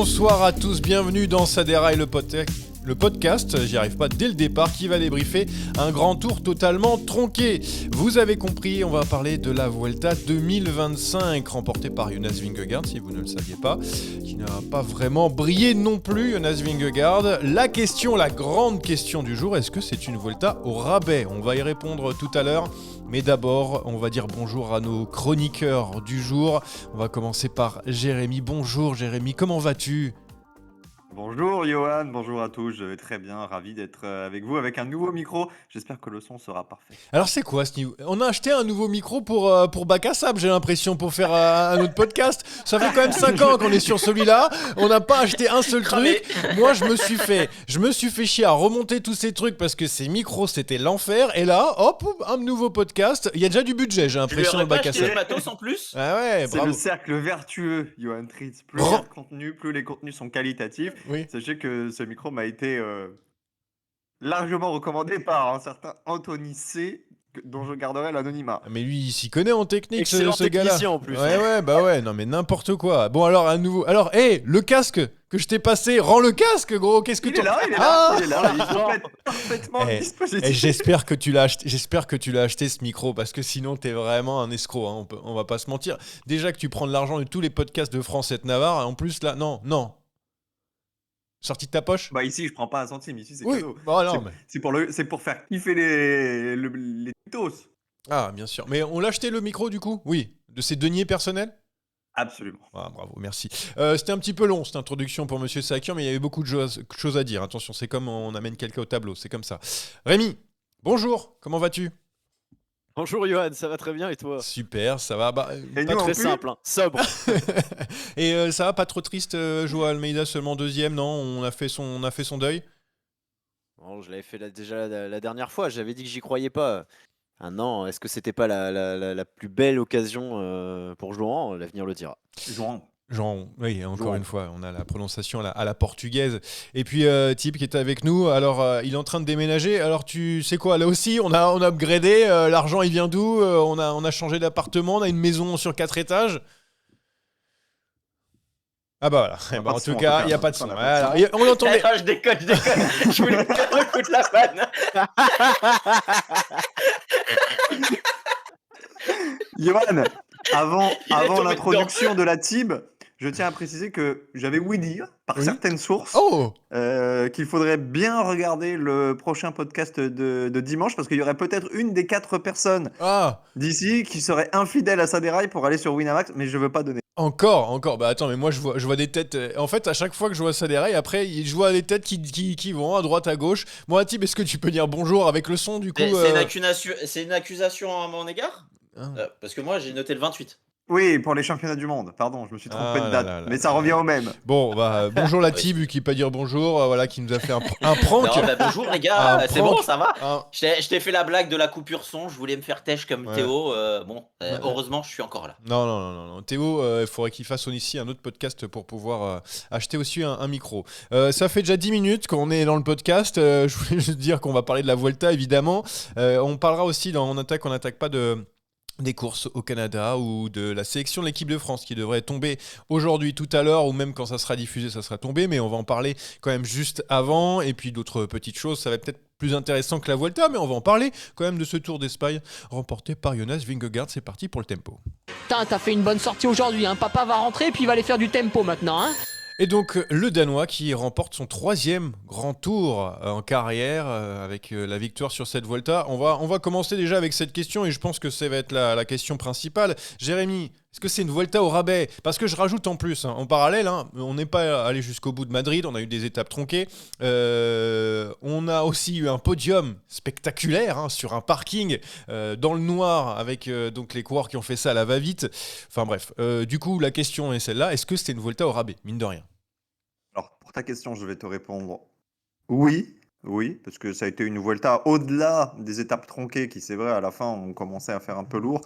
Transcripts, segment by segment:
bonsoir à tous, bienvenue dans Ça déraille le podcast, j'y arrive pas dès le départ, qui va débriefer un grand tour totalement tronqué. Vous avez compris, on va parler de la Vuelta 2025, remportée par Jonas Vingegaard, si vous ne le saviez pas, qui n'a pas vraiment brillé non plus, Jonas Vingegaard. La grande question du jour, est-ce que c'est une Vuelta au rabais ? On va y répondre tout à l'heure. Mais d'abord, on va dire bonjour à nos chroniqueurs du jour. On va commencer par Jérémy. Bonjour Jérémy, comment vas-tu ? Bonjour Johan, bonjour à tous, je vais très bien, ravi d'être avec vous avec un nouveau micro. J'espère que le son sera parfait. Alors c'est quoi ce niveau ? On a acheté un nouveau micro pour Bac à Sable, j'ai l'impression, pour faire un autre podcast. Ça fait quand même 5 ans qu'on est sur celui-là. On n'a pas acheté un seul truc. Moi, je me suis fait chier à remonter tous ces trucs parce que ces micros, c'était l'enfer. Et là, hop, un nouveau podcast. Il y a déjà du budget, j'ai l'impression, le Bac à Sable. Tu matos en plus ? Ah ouais, C'est bravo. le cercle vertueux, Johan Tritz. Plus il y a de contenu, plus les contenus sont qualitatifs. Oui. Sachez que ce micro m'a été largement recommandé par un certain Anthony C, dont je garderai l'anonymat. Mais lui, il s'y connaît en technique, Excellent ce gars-là. technicien en plus. Ouais, non mais n'importe quoi. Bon alors, à nouveau. Alors, le casque que je t'ai passé, rends le casque, gros. Qu'est-ce que Il est là, il est parfaitement dispositif. J'espère que tu l'as acheté ce micro, parce que sinon t'es vraiment un escroc, hein. On va pas se mentir. Déjà que tu prends de l'argent de tous les podcasts de France et de Navarre, en plus là, non. Sorti de ta poche ? Bah ici je prends pas un centime, ici c'est Oui, cadeau. bah non, mais... C'est pour faire kiffer les tutos. Ah, bien sûr. Mais on l'a acheté le micro du coup ? Oui. De ses deniers personnels ? Absolument. Ah, bravo, merci. C'était un petit peu long cette introduction pour Monsieur Sakian, mais il y avait beaucoup de choses à dire. Attention, c'est comme on amène quelqu'un au tableau, c'est comme ça. Rémi, bonjour, comment vas-tu ? Bonjour Johan, ça va très bien et toi ? Super, ça va. Et Pas nous, en très plus, simple, hein. Sobre. Et ça va, pas trop triste, Joao Almeida seulement deuxième, non ? On a fait son deuil. Bon, je l'avais fait déjà la dernière fois, j'avais dit que j'y croyais pas. Ah non, est-ce que c'était pas la plus belle occasion pour Jouan ? L'avenir le dira. Jean, oui, encore Jean. une fois, on a la prononciation à la portugaise. Et puis Tip qui est avec nous, alors il est en train de déménager. Alors tu sais quoi, là aussi, on a upgradé, l'argent il vient d'où ? On a changé d'appartement, on a une maison sur 4 étages. Ah bah voilà, en tout cas, il n'y a pas de son. Voilà. On l'entendait. Je déconne. Je voulais que tu écoutes la panne. Johan, avant tombé l'introduction de la TIB, je tiens à préciser que j'avais ouï dire, par Oui. certaines sources, Oh, qu'il faudrait bien regarder le prochain podcast de dimanche, parce qu'il y aurait peut-être une des 4 personnes ah, d'ici qui serait infidèle à sa déraille pour aller sur Winamax, mais je veux pas donner. encore. Bah attends, mais moi je vois des têtes. En fait, à chaque fois que je vois ça des rails, après, je vois des têtes qui vont à droite, à gauche. Moi, Tip, est-ce que tu peux dire bonjour avec le son du coup C'est une accusation à mon égard Ah. Parce que moi j'ai noté le 28. Oui, pour les championnats du monde, pardon, je me suis trompé Ah de là date, là là mais là ça là. revient au même. Bon, bah bonjour la Tib, qui peut dire bonjour, voilà, qui nous a fait un prank. Non, bah, bonjour les gars, Un c'est prank. bon, ça va. Un- Je t'ai fait la blague de la coupure son, je voulais me faire têche comme Ouais. Théo. Ouais. Heureusement, je suis encore là. Non. Théo, il faudrait qu'il fasse ici un autre podcast pour pouvoir acheter aussi un micro. Ça fait déjà 10 minutes qu'on est dans le podcast. Je voulais juste dire qu'on va parler de la Vuelta, évidemment. On parlera aussi on attaque pas des courses au Canada ou de la sélection de l'équipe de France qui devrait tomber aujourd'hui, tout à l'heure, ou même quand ça sera diffusé, ça sera tombé, mais on va en parler quand même juste avant, et puis d'autres petites choses, ça va peut-être plus intéressant que la Vuelta, mais on va en parler quand même de ce Tour d'Espagne remporté par Jonas Vingegaard. C'est parti pour le tempo. Putain, t'as fait une bonne sortie aujourd'hui, hein. Papa va rentrer puis il va aller faire du tempo maintenant, hein. Et donc le Danois qui remporte son 3e grand tour en carrière avec la victoire sur cette Vuelta. On va commencer déjà avec cette question et je pense que ça va être la question principale. Jérémy, est-ce que c'est une Vuelta au rabais ? Parce que je rajoute en plus, en parallèle, on n'est pas allé jusqu'au bout de Madrid, on a eu des étapes tronquées. On a aussi eu un podium spectaculaire sur un parking dans le noir avec donc les coureurs qui ont fait ça à la va-vite. Enfin bref, du coup la question est celle-là, est-ce que c'était une Vuelta au rabais, mine de rien ? Alors, pour ta question, je vais te répondre oui, parce que ça a été une Vuelta au-delà des étapes tronquées qui, c'est vrai, à la fin, ont commencé à faire un peu lourd.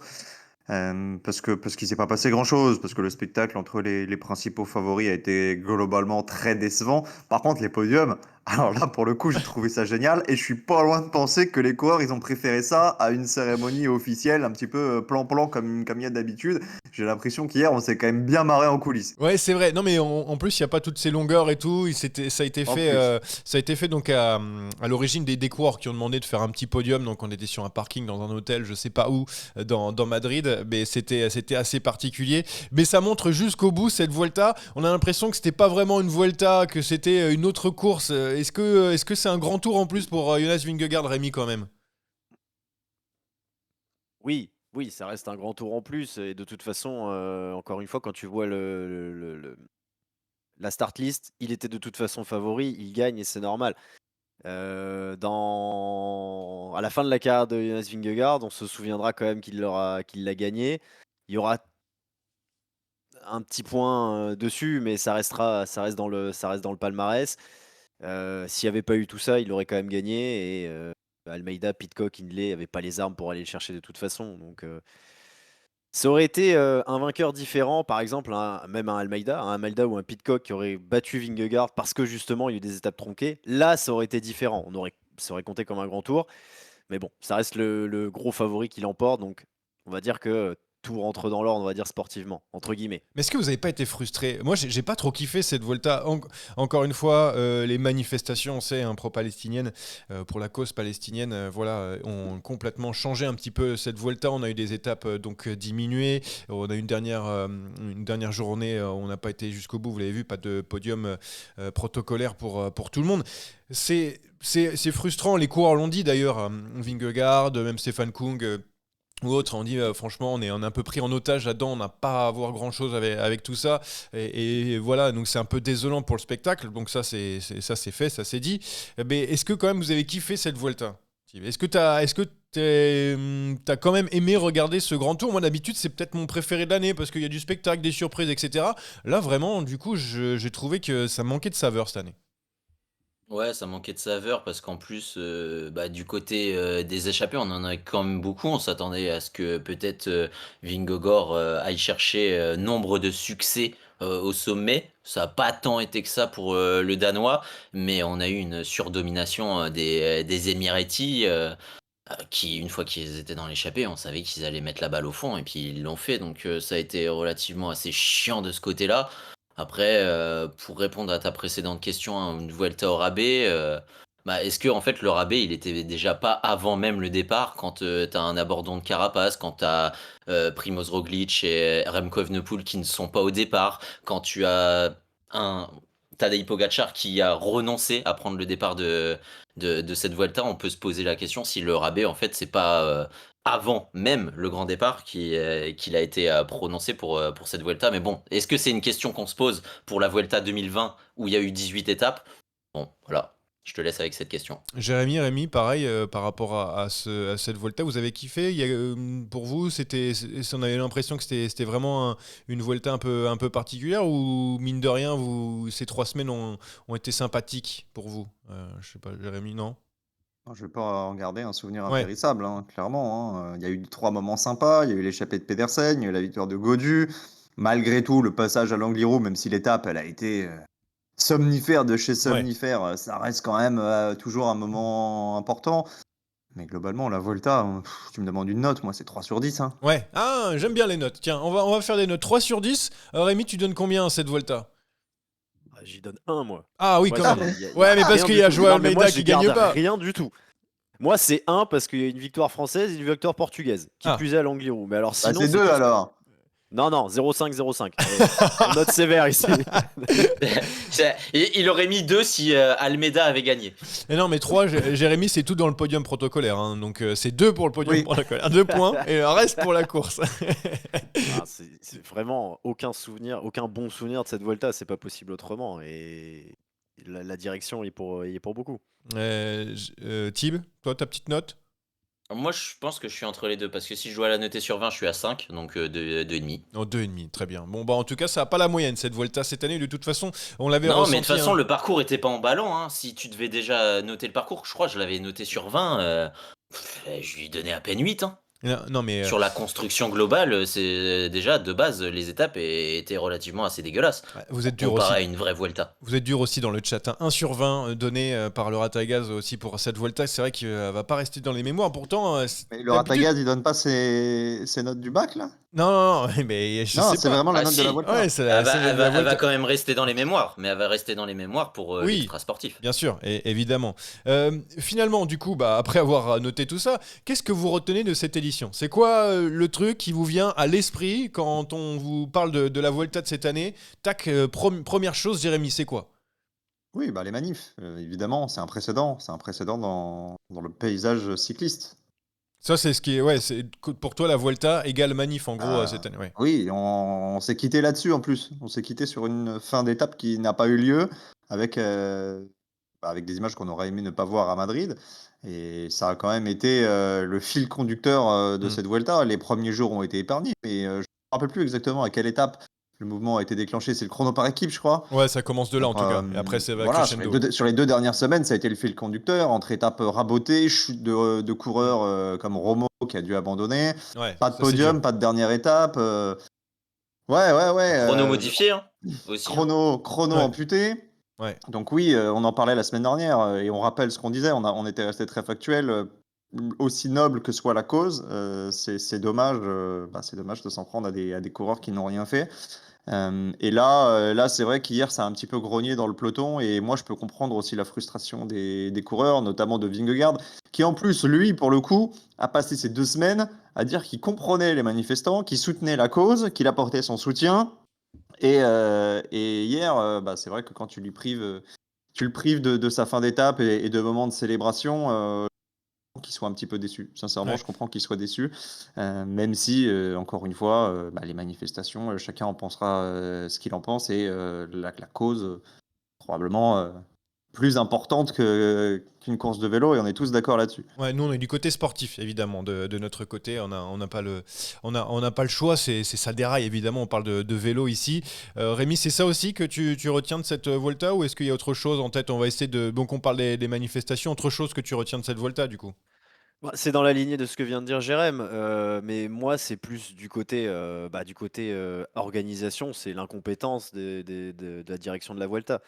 Parce qu'il s'est pas passé grand-chose, parce que le spectacle entre les principaux favoris a été globalement très décevant. Par contre, les podiums, Alors là, pour le coup, j'ai trouvé ça génial et je suis pas loin de penser que les coureurs, ils ont préféré ça à une cérémonie officielle, un petit peu plan-plan comme il y a d'habitude. J'ai l'impression qu'hier, on s'est quand même bien marré en coulisses. Ouais, c'est vrai. Non, mais en plus, il n'y a pas toutes ces longueurs et tout. Ça a été En fait, plus. ça a été fait donc à l'origine des coureurs qui ont demandé de faire un petit podium. Donc, on était sur un parking dans un hôtel, je sais pas où, dans Madrid. Mais c'était assez particulier. Mais ça montre jusqu'au bout cette Vuelta. On a l'impression que c'était pas vraiment une Vuelta, que c'était une autre course. Est-ce que c'est un grand tour en plus pour Jonas Vingegaard, Rémi, quand même? Oui, oui, ça reste un grand tour en plus. Et de toute façon, encore une fois, quand tu vois la start list, il était de toute façon favori, il gagne et c'est normal. À la fin de la carrière de Jonas Vingegaard, on se souviendra quand même qu'il l'a gagné. Il y aura un petit point dessus, mais ça reste ça reste dans le palmarès. S'il n'y avait pas eu tout ça, il aurait quand même gagné. Et Almeida, Pidcock, Hindley n'avaient pas les armes pour aller le chercher de toute façon. Donc ça aurait été un vainqueur différent, par exemple, même un Almeida ou un Pidcock qui aurait battu Vingegaard parce que justement il y a eu des étapes tronquées. Là, ça aurait été différent. Ça aurait compté comme un grand tour. Mais bon, ça reste le gros favori qui l'emporte. Donc on va dire que tout rentre dans l'ordre, on va dire sportivement, entre guillemets. Mais est-ce que vous n'avez pas été frustré? Moi, j'ai pas trop kiffé cette Volta. Encore une fois, les manifestations, on sait, pro-palestiniennes, pour la cause palestinienne, ont complètement changé un petit peu cette Volta. On a eu des étapes diminuées. On a eu une dernière journée, on n'a pas été jusqu'au bout. Vous l'avez vu, pas de podium protocolaire pour tout le monde. C'est frustrant. Les coureurs l'ont dit d'ailleurs. Vingegaard, même Stefan Kung. Ou autre, on dit franchement on est un peu pris en otage là-dedans, on n'a pas à voir grand-chose avec tout ça et voilà, donc c'est un peu désolant pour le spectacle, donc ça c'est fait, ça c'est dit. Mais est-ce que quand même vous avez kiffé cette Vuelta? Est-ce que t'as quand même aimé regarder ce grand tour? Moi d'habitude c'est peut-être mon préféré de l'année parce qu'il y a du spectacle, des surprises, etc. Là vraiment du coup j'ai trouvé que ça manquait de saveur cette année. Ouais, ça manquait de saveur parce qu'en plus, du côté des échappés, on en a quand même beaucoup. On s'attendait à ce que peut-être Vingegaard aille chercher nombre de succès au sommet. Ça n'a pas tant été que ça pour le Danois, mais on a eu une surdomination des Emiratis qui, une fois qu'ils étaient dans l'échappée, on savait qu'ils allaient mettre la balle au fond et puis ils l'ont fait. Donc ça a été relativement assez chiant de ce côté-là. Après, pour répondre à ta précédente question, hein, une Vuelta au rabais, est-ce que en fait le rabais il était déjà pas avant même le départ quand t'as un abandon de Carapace, quand t'as Primoz Roglic et Remco Evenepoel qui ne sont pas au départ, quand tu as un Tadej Pogačar qui a renoncé à prendre le départ de cette Vuelta, on peut se poser la question si le rabais en fait c'est pas avant même le grand départ qu'il a été prononcé pour cette Vuelta. Mais bon, est-ce que c'est une question qu'on se pose pour la Vuelta 2020 où il y a eu 18 étapes? Bon, voilà, je te laisse avec cette question. Rémi, pareil, par rapport à cette Volta, vous avez kiffé? Pour vous, on avait l'impression que c'était vraiment une Volta un peu particulière ou mine de rien, ces 3 semaines ont été sympathiques pour vous? Je sais pas, Jérémy, non? Je vais pas en garder un souvenir Ouais. impérissable, hein, clairement, hein. Il y a eu 3 moments sympas, il y a eu l'échappée de Pedersen, il y a eu la victoire de Gaudu. Malgré tout, le passage à l'Angliru, même si l'étape, elle a été somnifère de chez somnifère, ça reste quand même toujours un moment important. Mais globalement, la Volta, tu me demandes une note, moi c'est 3 sur 10, hein. Ouais. Ah, j'aime bien les notes. Tiens, on va faire des notes 3 sur 10. Rémi, tu donnes combien à cette Volta? J'y donne 1, moi. Ah oui, Moi, quand même. y a Ouais, mais parce rien qu'il du y a tout. Joao Non, mais moi, Almeida je qui gagne garde pas. rien du tout. Moi, c'est 1 parce qu'il y a une victoire française et une victoire portugaise. Qui Ah. plus est à l'Angliru. Mais alors Bah, sinon, c'est 2 tout- alors. Non, 0,5. Note sévère ici. Il aurait mis 2 si Almeida avait gagné. Et non, mais 3, Jérémy, c'est tout dans le podium protocolaire. Hein. Donc c'est 2 pour le podium Oui. protocolaire. 2 points et le reste pour la course. C'est vraiment aucun bon souvenir de cette Volta. C'est pas possible autrement. Et la direction y est pour beaucoup. Tib, toi, ta petite note? Moi, je pense que je suis entre les deux parce que si je dois la noter sur 20, je suis à 5, donc 2,5. Non, 2,5, très bien. Bon, bah en tout cas, ça n'a pas la moyenne cette Volta cette année. De toute façon, on l'avait Non, ressenti. mais de toute façon, hein. le parcours était pas emballant. Hein. Si tu devais déjà noter le parcours, je crois que je l'avais noté sur 20, je lui donnais à peine 8. Hein. Non, mais Sur la construction globale, c'est déjà de base, les étapes étaient relativement assez dégueulasses. vous êtes dur Comparé aussi. à une vraie Vuelta. Vous êtes dur aussi dans le chat. 1 sur 20 donné par le Ratagaz aussi pour cette Vuelta. C'est vrai qu'il va pas rester dans les mémoires. Pourtant, Mais le d'habitude- Ratagaz, il donne pas ses notes du bac, là? Non, mais je Non, sais c'est pas. vraiment la Ah, note de la si. Volta. Ouais, c'est Elle c'est va, la Vuelta. quand même rester dans les mémoires, mais elle va rester dans les mémoires pour Oui. l'extra sportif. Bien sûr, évidemment. Finalement, du coup, après avoir noté tout ça, qu'est-ce que vous retenez de cette édition ? C'est quoi le truc qui vous vient à l'esprit quand on vous parle de la Vuelta de cette année ? Tac, première chose, Jérémy, c'est quoi ? Oui, bah, les manifs, évidemment, c'est un précédent dans le paysage cycliste. Ça, c'est ce qui est. Ouais, c'est pour toi, la Vuelta égale manif, en gros, Ah, cette année. Ouais. oui, on s'est quitté là-dessus en plus. On s'est quitté sur une fin d'étape qui n'a pas eu lieu avec, avec des images qu'on aurait aimé ne pas voir à Madrid. Et ça a quand même été le fil conducteur de Mm. cette Vuelta. Les premiers jours ont été épargnés, mais je ne me rappelle plus exactement à quelle étape le mouvement a été déclenché. C'est le chrono par équipe, je crois. Ouais, ça commence de là, en tout cas. Et après, c'est va Voilà, crescendo. sur les 2 dernières semaines, ça a été le fil conducteur entre étapes rabotées, chute de coureurs comme Romo qui a dû abandonner, Ouais, pas de ça, c'est podium, dur. pas de dernière étape. Ouais. Chrono modifié, hein, aussi. Chrono Ouais. amputé. Ouais. Donc oui, on en parlait la semaine dernière et on rappelle ce qu'on disait. On était resté très factuel. Aussi noble que soit la cause, c'est dommage. C'est dommage de s'en prendre à des coureurs qui n'ont rien fait. Et là, c'est vrai qu'hier, ça a un petit peu grogné dans le peloton. Et moi, je peux comprendre aussi la frustration des coureurs, notamment de Vingegaard, qui en plus, lui, pour le coup, a passé ces 2 semaines à dire qu'il comprenait les manifestants, qu'il soutenait la cause, qu'il apportait son soutien. Et hier, c'est vrai que quand tu le prives de sa fin d'étape et de moments de célébration, qu'il soit un petit peu déçu. Sincèrement, Ouais. je comprends qu'il soit déçu, même si, encore une fois, les manifestations, chacun en pensera ce qu'il en pense et la cause, probablement plus importante qu'une course de vélo et on est tous d'accord là-dessus. Ouais, nous on est du côté sportif évidemment de notre côté. On n'a pas le choix. C'est ça déraille évidemment. On parle de vélo ici. Rémi, c'est ça aussi que tu retiens de cette Volta ou est-ce qu'il y a autre chose en tête ? On va essayer de. Donc on parle des manifestations. Autre chose que tu retiens de cette Volta du coup ? C'est dans la lignée de ce que vient de dire Jérém, mais moi c'est plus du côté, organisation, c'est l'incompétence de la direction de la Vuelta.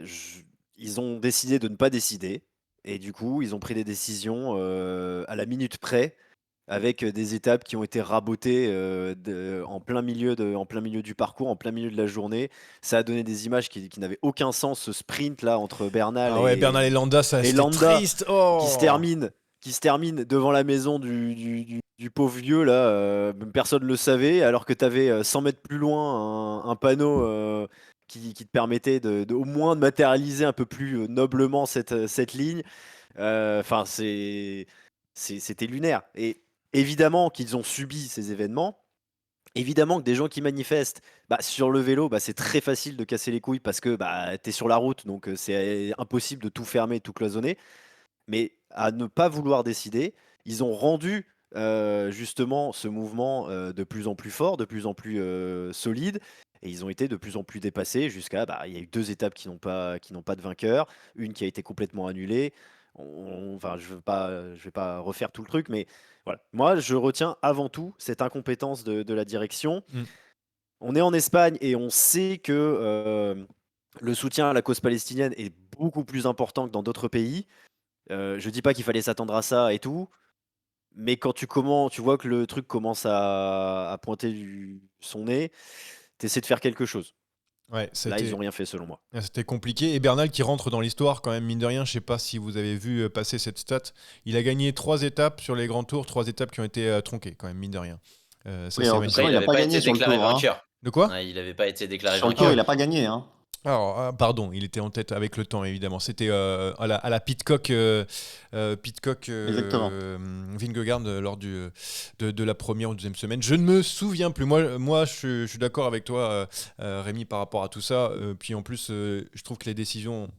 Je Ils ont décidé de ne pas décider et du coup, ils ont pris des décisions, à la minute près avec, des étapes qui ont été rabotées, en plein milieu du parcours, en plein milieu de la journée. Ça a donné des images qui n'avaient aucun sens, ce sprint là entre Bernal Ah ouais, Bernal et Landa, ça et c'était Landa triste. Oh. qui se termine devant la maison du pauvre vieux là, personne ne le savait, alors que tu avais 100 mètres plus loin un panneau qui te permettait au moins de matérialiser un peu plus noblement cette ligne. Enfin, c'était lunaire. Et évidemment qu'ils ont subi ces événements. Évidemment que des gens qui manifestent sur le vélo, c'est très facile de casser les couilles parce que tu es sur la route, donc c'est impossible de tout fermer, tout cloisonner. Mais à ne pas vouloir décider, ils ont rendu justement ce mouvement de plus en plus fort, de plus en plus solide, et ils ont été de plus en plus dépassés jusqu'à, il y a eu 2 étapes qui n'ont pas de vainqueur, une qui a été complètement annulée. Enfin, je vais pas refaire tout le truc, mais voilà. Moi, je retiens avant tout cette incompétence de la direction. Mm. On est en Espagne et on sait que le soutien à la cause palestinienne est beaucoup plus important que dans d'autres pays. Je dis pas qu'il fallait s'attendre à ça et tout, mais quand tu vois que le truc commence à pointer son nez, tu essaies de faire quelque chose. Ouais, Là, ils ont rien fait selon moi. C'était compliqué. Et Bernal qui rentre dans l'histoire quand même, mine de rien. Je sais pas si vous avez vu passer cette stat. Il a gagné 3 étapes sur les grands tours, 3 étapes qui ont été tronquées quand même, mine de rien. Ça, Oui, c'est alors, magnifique. Après, Après, il il a n'avait pas pas gagné été sur le déclaré tour, hein. vainqueur. De quoi ? Ouais, il n'avait pas été déclaré Sur le vainqueur. tour, il n'a pas gagné. Hein. Alors, pardon, il était en tête avec le temps, évidemment. C'était à la Pidcock, Exactement. Vingegaard lors de la première ou deuxième semaine. Je ne me souviens plus. Moi je suis d'accord avec toi, Rémi, par rapport à tout ça. Puis en plus, je trouve que les décisions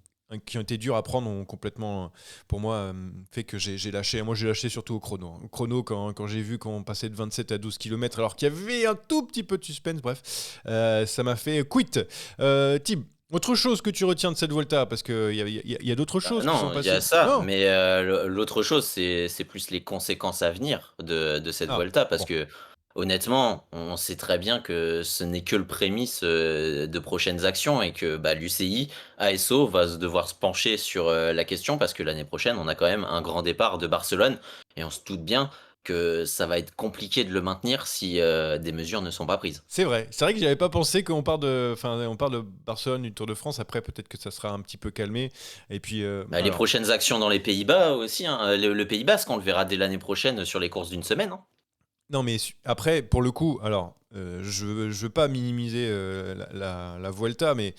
qui ont été dures à prendre ont complètement, pour moi, fait que j'ai lâché. Moi, j'ai lâché surtout au chrono. Au chrono, quand j'ai vu qu'on passait de 27 à 12 km, alors qu'il y avait un tout petit peu de suspense, bref, ça m'a fait quit. Tim, Autre chose que tu retiens de cette Volta, parce qu'il y a d'autres Bah, choses qui sont non, il y a passées. ça, Non. mais l'autre chose, c'est plus les conséquences à venir de cette Ah, Vuelta, parce bon. que honnêtement, on sait très bien que ce n'est que le prémisse de prochaines actions et que bah, l'UCI, ASO va devoir se pencher sur la question parce que l'année prochaine, on a quand même un grand départ de Barcelone et on se doute bien que ça va être compliqué de le maintenir si des mesures ne sont pas prises. C'est vrai que j'avais pas pensé qu'on on parle de Barcelone, du Tour de France. Après, peut-être que ça sera un petit peu calmé. Et puis, Bah, les prochaines actions dans les Pays-Bas aussi, hein, le Pays Basque, on le verra dès l'année prochaine sur les courses d'une semaine, hein. non, mais après, pour le coup, alors, je veux pas minimiser la Vuelta, mais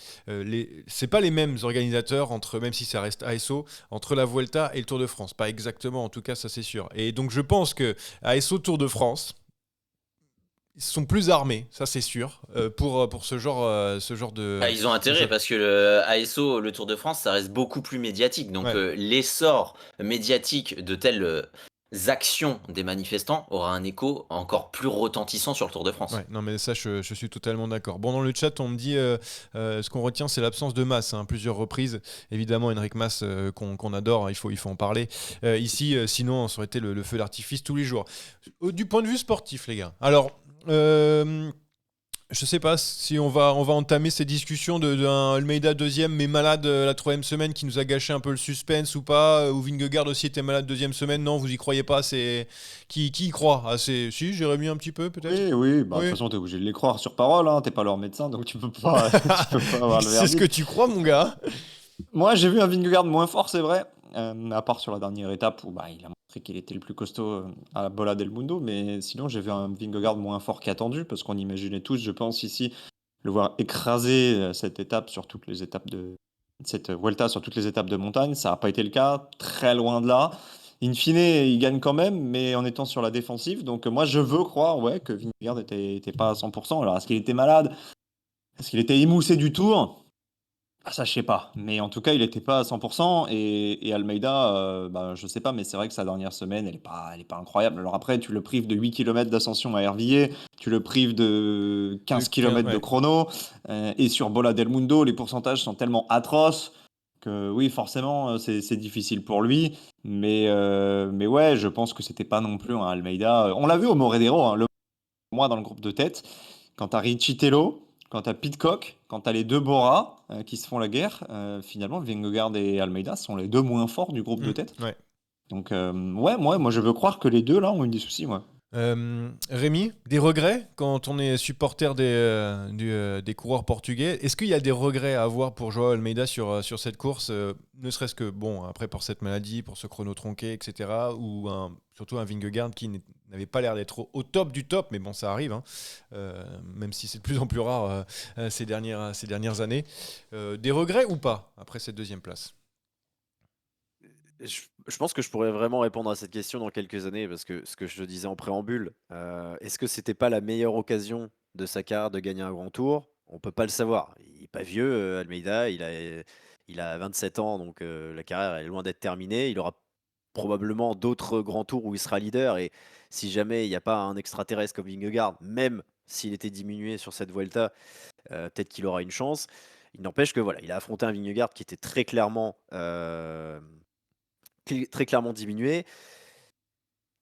c'est pas les mêmes organisateurs entre, même si ça reste ASO, entre la Vuelta et le Tour de France. Pas exactement, en tout cas, ça c'est sûr. Et donc, je pense que ASO Tour de France, ils sont plus armés, ça c'est sûr, pour ce genre de. Ah, ils ont de intérêt jeu. parce que le ASO, le Tour de France, ça reste beaucoup plus médiatique. Donc Ouais. l'essor médiatique de telles actions des manifestants aura un écho encore plus retentissant sur le Tour de France. Ouais, non mais ça je suis totalement d'accord. Bon, dans le chat on me dit ce qu'on retient c'est l'absence de Mas, hein, plusieurs reprises. Évidemment Enric Mas qu'on adore, hein, il faut en parler. Ici sinon ça aurait été le feu d'artifice tous les jours. Du point de vue sportif les gars. Alors je sais pas si on va entamer ces discussions d'un Almeida deuxième mais malade la troisième semaine qui nous a gâché un peu le suspense ou pas, ou Vingegaard aussi était malade deuxième semaine. Non, vous y croyez pas, c'est qui y croit? Ah, c'est si Jérémy un petit peu peut-être. Oui, bah, de toute Oui. façon, t'es obligé de les croire sur parole, hein. T'es pas leur médecin, donc tu peux pas, tu peux pas avoir le C'est ce que verdict. tu crois mon gars. Moi, j'ai vu un Vingegaard moins fort, c'est vrai, à part sur la dernière étape où bah, il a montré qu'il était le plus costaud à la Bola del Mundo, mais sinon, j'ai vu un Vingegaard moins fort qu'attendu, parce qu'on imaginait tous, je pense, ici, le voir écraser cette étape sur toutes les étapes cette Vuelta sur toutes les étapes de montagne. Ça n'a pas été le cas, très loin de là. In fine, il gagne quand même, mais en étant sur la défensive. Donc, moi, je veux croire ouais, que Vingegaard était pas à 100%. Alors, est-ce qu'il était malade? Est-ce qu'il était émoussé du tour? Ah, ça, je sais pas. Mais en tout cas, il n'était pas à 100%. Et Almeida, bah, je sais pas, mais c'est vrai que sa dernière semaine, elle est pas incroyable. Alors après, tu le prives de 8 km d'ascension à Hervilliers, tu le prives de 15 km de Ouais. chrono. Et sur Bola del Mundo, les pourcentages sont tellement atroces que oui, forcément, c'est difficile pour lui. Mais ouais, je pense que c'était pas non plus un Almeida. On l'a vu au Moredero, hein, moi dans le groupe de tête. Quand t'as Richitello, quand t'as Pidcock, quand t'as les deux Bora qui se font la guerre, finalement, Vingegaard et Almeida sont les deux moins forts du groupe de tête. Ouais. Donc, ouais, moi, je veux croire que les deux, là, ont eu des soucis, ouais. Rémi, des regrets quand on est supporter des coureurs portugais? Est-ce qu'il y a des regrets à avoir pour Joao Almeida sur cette course, ne serait-ce que, bon, après pour cette maladie, pour ce chrono tronqué, etc., ou surtout un Vingegaard qui n'avait pas l'air d'être au top du top, mais bon, ça arrive, hein, même si c'est de plus en plus rare ces dernières années. Des regrets ou pas après cette deuxième place? Je pense que je pourrais vraiment répondre à cette question dans quelques années, parce que ce que je te disais en préambule, est-ce que c'était pas la meilleure occasion de sa carrière de gagner un grand tour? On peut pas le savoir. Il est pas vieux, Almeida, il a 27 ans, donc la carrière est loin d'être terminée. Il aura probablement d'autres grands tours où il sera leader, et si jamais il n'y a pas un extraterrestre comme Vingegaard, même s'il était diminué sur cette Vuelta, peut-être qu'il aura une chance. Il n'empêche que voilà, il a affronté un Vingegaard qui était très clairement diminué.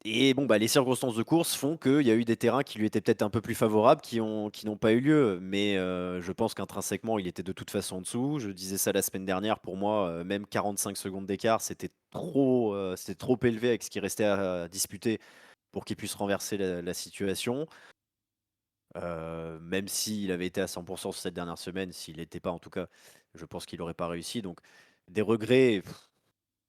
Et bon, bah, les circonstances de course font qu'il y a eu des terrains qui lui étaient peut-être un peu plus favorables, qui n'ont pas eu lieu. Mais je pense qu'intrinsèquement, il était de toute façon en dessous. Je disais ça la semaine dernière. Pour moi, même 45 secondes d'écart, c'était trop élevé avec ce qui restait à disputer pour qu'il puisse renverser la situation. Même s'il avait été à 100% sur cette dernière semaine, s'il n'était pas en tout cas, je pense qu'il n'aurait pas réussi. Donc des regrets,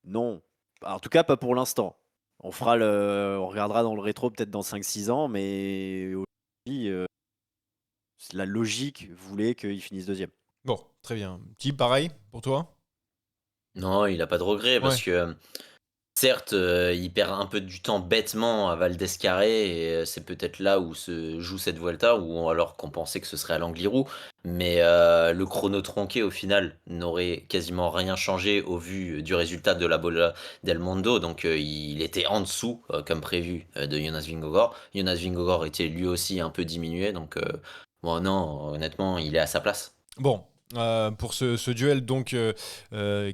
non. En tout cas, pas pour l'instant. On regardera dans le rétro peut-être dans 5-6 ans, mais aujourd'hui, la logique voulait qu'il finisse deuxième. Bon, très bien. Petit, pareil pour toi? Non, il a pas de regret parce Ouais. que certes, il perd un peu du temps bêtement à Val d'Escarré et c'est peut-être là où se joue cette Vuelta ou alors qu'on pensait que ce serait à l'Angliru. Mais le chrono tronqué au final n'aurait quasiment rien changé au vu du résultat de la Bola del Mundo. Donc il était en dessous, comme prévu, de Jonas Vingegaard. Jonas Vingegaard était lui aussi un peu diminué. Donc bon, non, honnêtement, il est à sa place. Bon, pour ce duel donc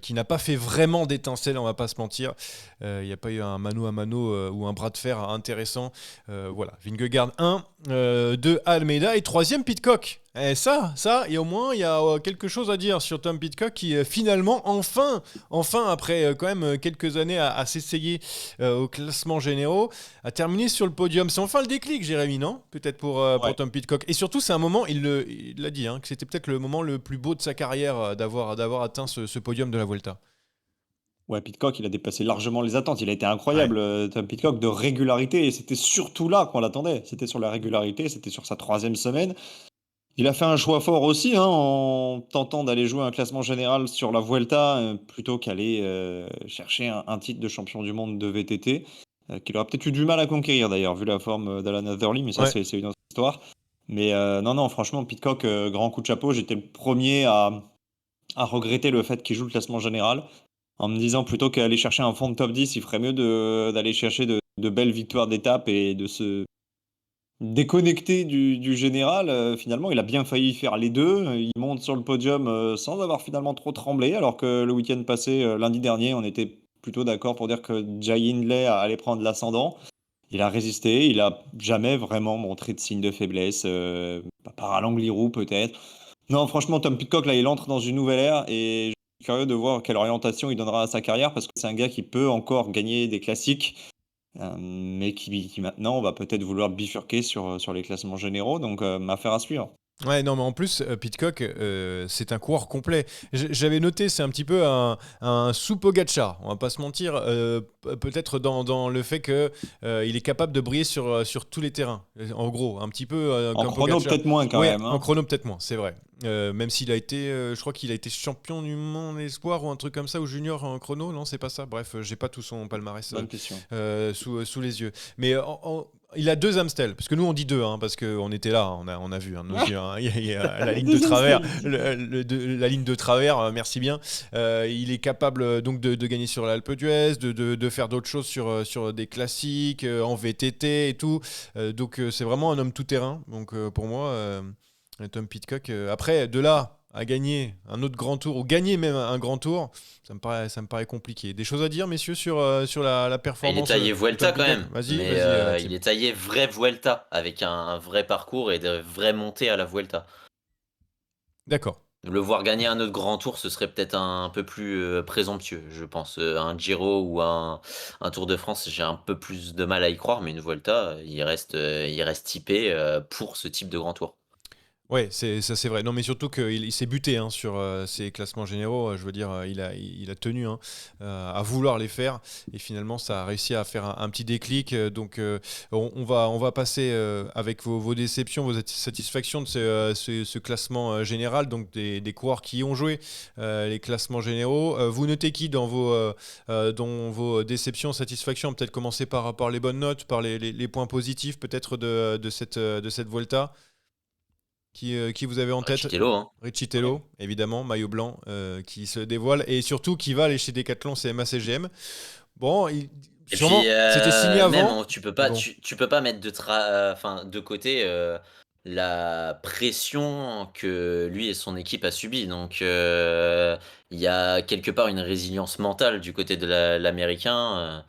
qui n'a pas fait vraiment d'étincelle, on va pas se mentir. Il n'y a pas eu un mano à mano ou un bras de fer intéressant. Voilà, Vingegaard 1, 2 Almeida et troisième Pidcock. Et ça, et au moins il y a quelque chose à dire sur Tom Pidcock qui finalement, enfin après quand même quelques années à s'essayer au classement généraux, a terminé sur le podium. C'est enfin le déclic, Jérémy, non? Peut-être pour Ouais. Tom Pidcock. Et surtout, c'est un moment, il l'a dit, hein, que c'était peut-être le moment le plus beau de sa carrière d'avoir atteint ce podium de la Vuelta. Ouais, Pidcock, il a dépassé largement les attentes. Il a été Ouais. incroyable, Tom Pidcock, de régularité. Et c'était surtout là qu'on l'attendait. C'était sur la régularité, c'était sur sa 3e semaine. Il a fait un choix fort aussi, hein, en tentant d'aller jouer un classement général sur la Vuelta, plutôt qu'aller chercher un titre de champion du monde de VTT, qu'il aurait peut-être eu du mal à conquérir d'ailleurs, vu la forme d'Alan Atherley, mais ça, Ouais. c'est une autre histoire. Mais non, franchement, Pidcock, grand coup de chapeau. J'étais le premier à regretter le fait qu'il joue le classement général, en me disant plutôt qu'aller chercher un fond de top 10, il ferait mieux d'aller chercher de belles victoires d'étape et de se déconnecter du général. Finalement, il a bien failli faire les deux. Il monte sur le podium sans avoir finalement trop tremblé, alors que le week-end passé, lundi dernier, on était plutôt d'accord pour dire que Jai Hindley allait prendre l'ascendant. Il a résisté, il a jamais vraiment montré de signe de faiblesse, à part à l'Angliru peut-être. Non, franchement, Tom Pidcock, là, il entre dans une nouvelle ère et je suis curieux de voir quelle orientation il donnera à sa carrière, parce que c'est un gars qui peut encore gagner des classiques, mais qui maintenant va peut-être vouloir bifurquer sur les classements généraux. Donc, affaire à suivre. Ouais, non, mais en plus, Pidcock, c'est un coureur complet. J'avais noté, c'est un petit peu un sous-Pogacar, on va pas se mentir, peut-être dans le fait que il est capable de briller sur tous les terrains. En gros, un petit peu En comme chrono, Pogacar. peut-être moins quand Ouais, même, en hein. chrono peut-être moins, c'est vrai. Même s'il a été, je crois qu'il a été champion du monde espoir ou un truc comme ça, ou junior en chrono, non, c'est pas ça. Bref, j'ai pas tout son palmarès Bonne question. sous les yeux. Mais il a 2 Amstel, parce que nous on dit 2, hein, parce qu'on était là, on a vu, hein, nos yeux, hein. Il y a la ligne de Deux travers, Amstel. la ligne de travers, merci bien. Il est capable donc de gagner sur l'Alpe d'Huez, de faire d'autres choses sur des classiques, en VTT et tout. Donc c'est vraiment un homme tout-terrain. Donc pour moi, Tom Pidcock, après de là à gagner un autre grand tour, ou gagner même un grand tour, ça me paraît compliqué. Des choses à dire, messieurs, sur la Il est performance taillé de Vuelta Tom quand Pidcock? même, Vas-y, mais Tim. il est taillé vrai Vuelta, avec un vrai parcours et de vraies montées à la Vuelta. D'accord. Le voir gagner un autre grand tour, ce serait peut-être un peu plus présomptueux, je pense. Un Giro ou un Tour de France, j'ai un peu plus de mal à y croire, mais une Vuelta, il reste typé pour ce type de grand tour. Ouais, ça c'est vrai. Non, mais surtout qu'il s'est buté, hein, sur ses classements généraux. Je veux dire, il a tenu, hein, à vouloir les faire, et finalement ça a réussi à faire un petit déclic. Donc on va passer avec vos déceptions, vos satisfactions de ce classement général, donc des coureurs qui ont joué les classements généraux. Vous notez qui dans vos déceptions, satisfactions? Peut-être commencer par les bonnes notes, par les points positifs peut-être de cette Volta. Qui vous avez en tête? Chitelo, hein. Richitello, évidemment, maillot blanc, qui se dévoile, et surtout qui va aller chez Decathlon CMA-CGM. Bon, Et sûrement, puis c'était signé même avant. tu peux Mais pas bon. tu peux pas mettre de côté la pression que lui et son équipe a subie. Donc il y a quelque part une résilience mentale du côté de l'américain,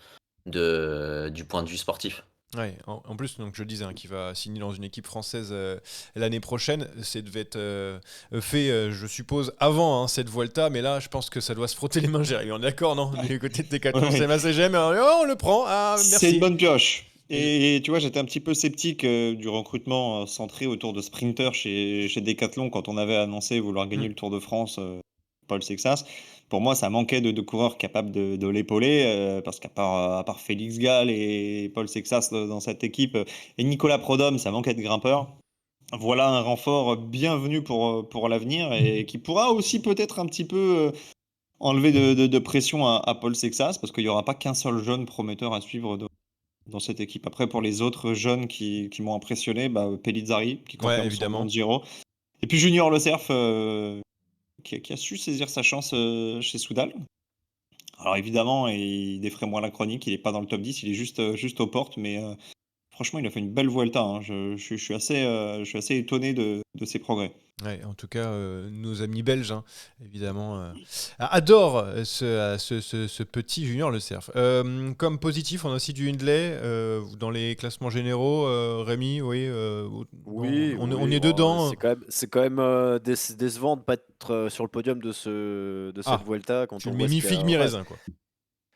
du point de vue sportif. Ouais, en plus, donc je disais, hein, qu'il va signer dans une équipe française l'année prochaine. Ça devait être fait, je suppose, avant, hein, cette Vuelta, mais là, je pense que ça doit se frotter les mains, Jérémy. On est d'accord, non? Du côté de Decathlon Ouais. CMA-CGM, on le prend. Ah, C'est une merci. bonne pioche. Et Et tu vois, j'étais un petit peu sceptique du recrutement centré autour de sprinters chez Decathlon quand on avait annoncé vouloir gagner Hmm. le Tour de France, Paul Sexas. Pour moi, ça manquait de coureurs capables de l'épauler, parce à part Félix Gall et Paul Sexas dans cette équipe, et Nicolas Prodhomme, ça manquait de grimpeurs. Voilà un renfort bienvenu pour l'avenir, et qui pourra aussi peut-être un petit peu enlever de pression à Paul Sexas, parce qu'il n'y aura pas qu'un seul jeune prometteur à suivre dans cette équipe. Après, pour les autres jeunes qui m'ont impressionné, Pellizzari, qui ouais, confirme son bon évidemment. Giro. Et puis Junior Le Cerf, qui a su saisir sa chance chez Soudal. Alors évidemment, il défraie moins la chronique, il n'est pas dans le top 10, il est juste aux portes, mais franchement, il a fait une belle Vuelta, hein. Je suis assez étonné de ses progrès. Ouais, en tout cas, nos amis belges, hein, évidemment, adorent ce petit Junior Le Cerf. Comme positif, on a aussi du Hindley dans les classements généraux. Rémi, oui, Oui, on oui, est bon, dedans. c'est quand même décevant de pas être sur le podium de cette Ah, Vuelta quand tu on le mets voit ce qu'il y mi-figue, a au reste. mi-raisin, quoi.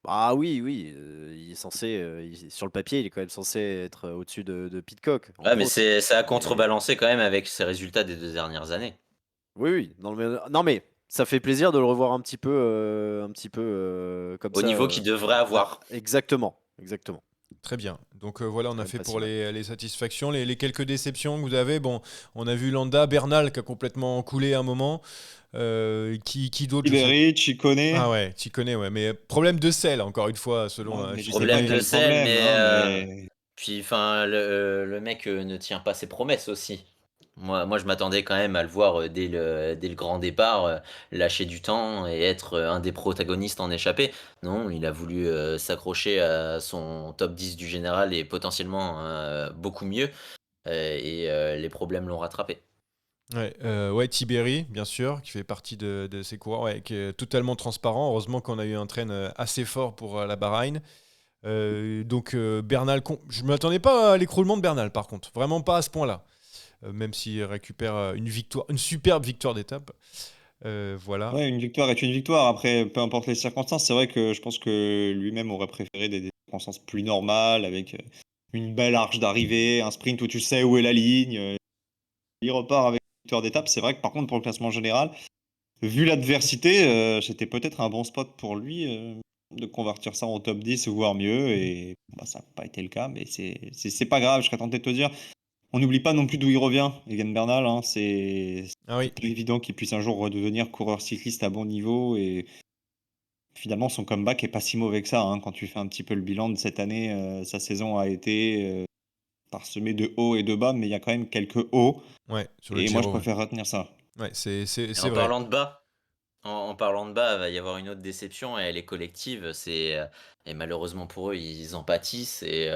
Ah oui, oui, il est censé, sur le papier, il est quand même censé être au-dessus de Pidcock, Ouais, entre mais autres. ça a Et contrebalancé quand même avec ses résultats des 2 dernières années. oui, oui, non mais ça fait plaisir de le revoir un petit peu comme Au ça. niveau qu'il devrait avoir. Exactement, exactement. Très bien. Donc voilà, on Quand a même fait pas si pour mal. les satisfactions, les quelques déceptions que vous avez. Bon, on a vu Landa, Bernal qui a complètement coulé à un moment. Qui d'autre, je sais. Ribéry, Ciccone. Ah ouais, tu connais, ouais. Mais problème de sel, encore une fois, selon Ouais, mais je sais Chiconet. pas Problème de quel sel, problème, mais hein, mais puis enfin le mec ne tient pas ses promesses aussi. Moi je m'attendais quand même à le voir dès le grand départ lâcher du temps et être un des protagonistes en échappée. Non, il a voulu s'accrocher à son top 10 du général et potentiellement beaucoup mieux. Les problèmes l'ont rattrapé. Ouais, ouais, Tiberi, bien sûr, qui fait partie de ces coureurs, ouais, qui est totalement transparent. Heureusement qu'on a eu un train assez fort pour la Bahreïn. Donc Bernal, je ne m'attendais pas à l'écroulement de Bernal, par contre, vraiment pas à ce point-là. Même s'il récupère une victoire, une superbe victoire d'étape. Voilà. ouais, une victoire est une victoire. Après, peu importe les circonstances, c'est vrai que je pense que lui-même aurait préféré des circonstances plus normales, avec une belle arche d'arrivée, un sprint où tu sais où est la ligne. Il repart avec une victoire d'étape. C'est vrai que par contre, pour le classement général, vu l'adversité, c'était peut-être un bon spot pour lui de convertir ça en top 10, voire mieux. Et bah, ça n'a pas été le cas, mais c'est pas grave. Je serais tenté de te dire. On n'oublie pas non plus d'où il revient, Egan Bernal, hein. C'est Ah oui. pas évident qu'il puisse un jour redevenir coureur cycliste à bon niveau. Et finalement, son comeback est pas si mauvais que ça, hein. Quand tu fais un petit peu le bilan de cette année, sa saison a été parsemée de hauts et de bas, mais il y a quand même quelques hauts. Ouais, sur le Et moi, je Giro, ouais. préfère retenir ça. Ouais, Et c'est en vrai. parlant de bas, en parlant de bas, il va y avoir une autre déception et elle est collective. Et malheureusement pour eux, ils en pâtissent et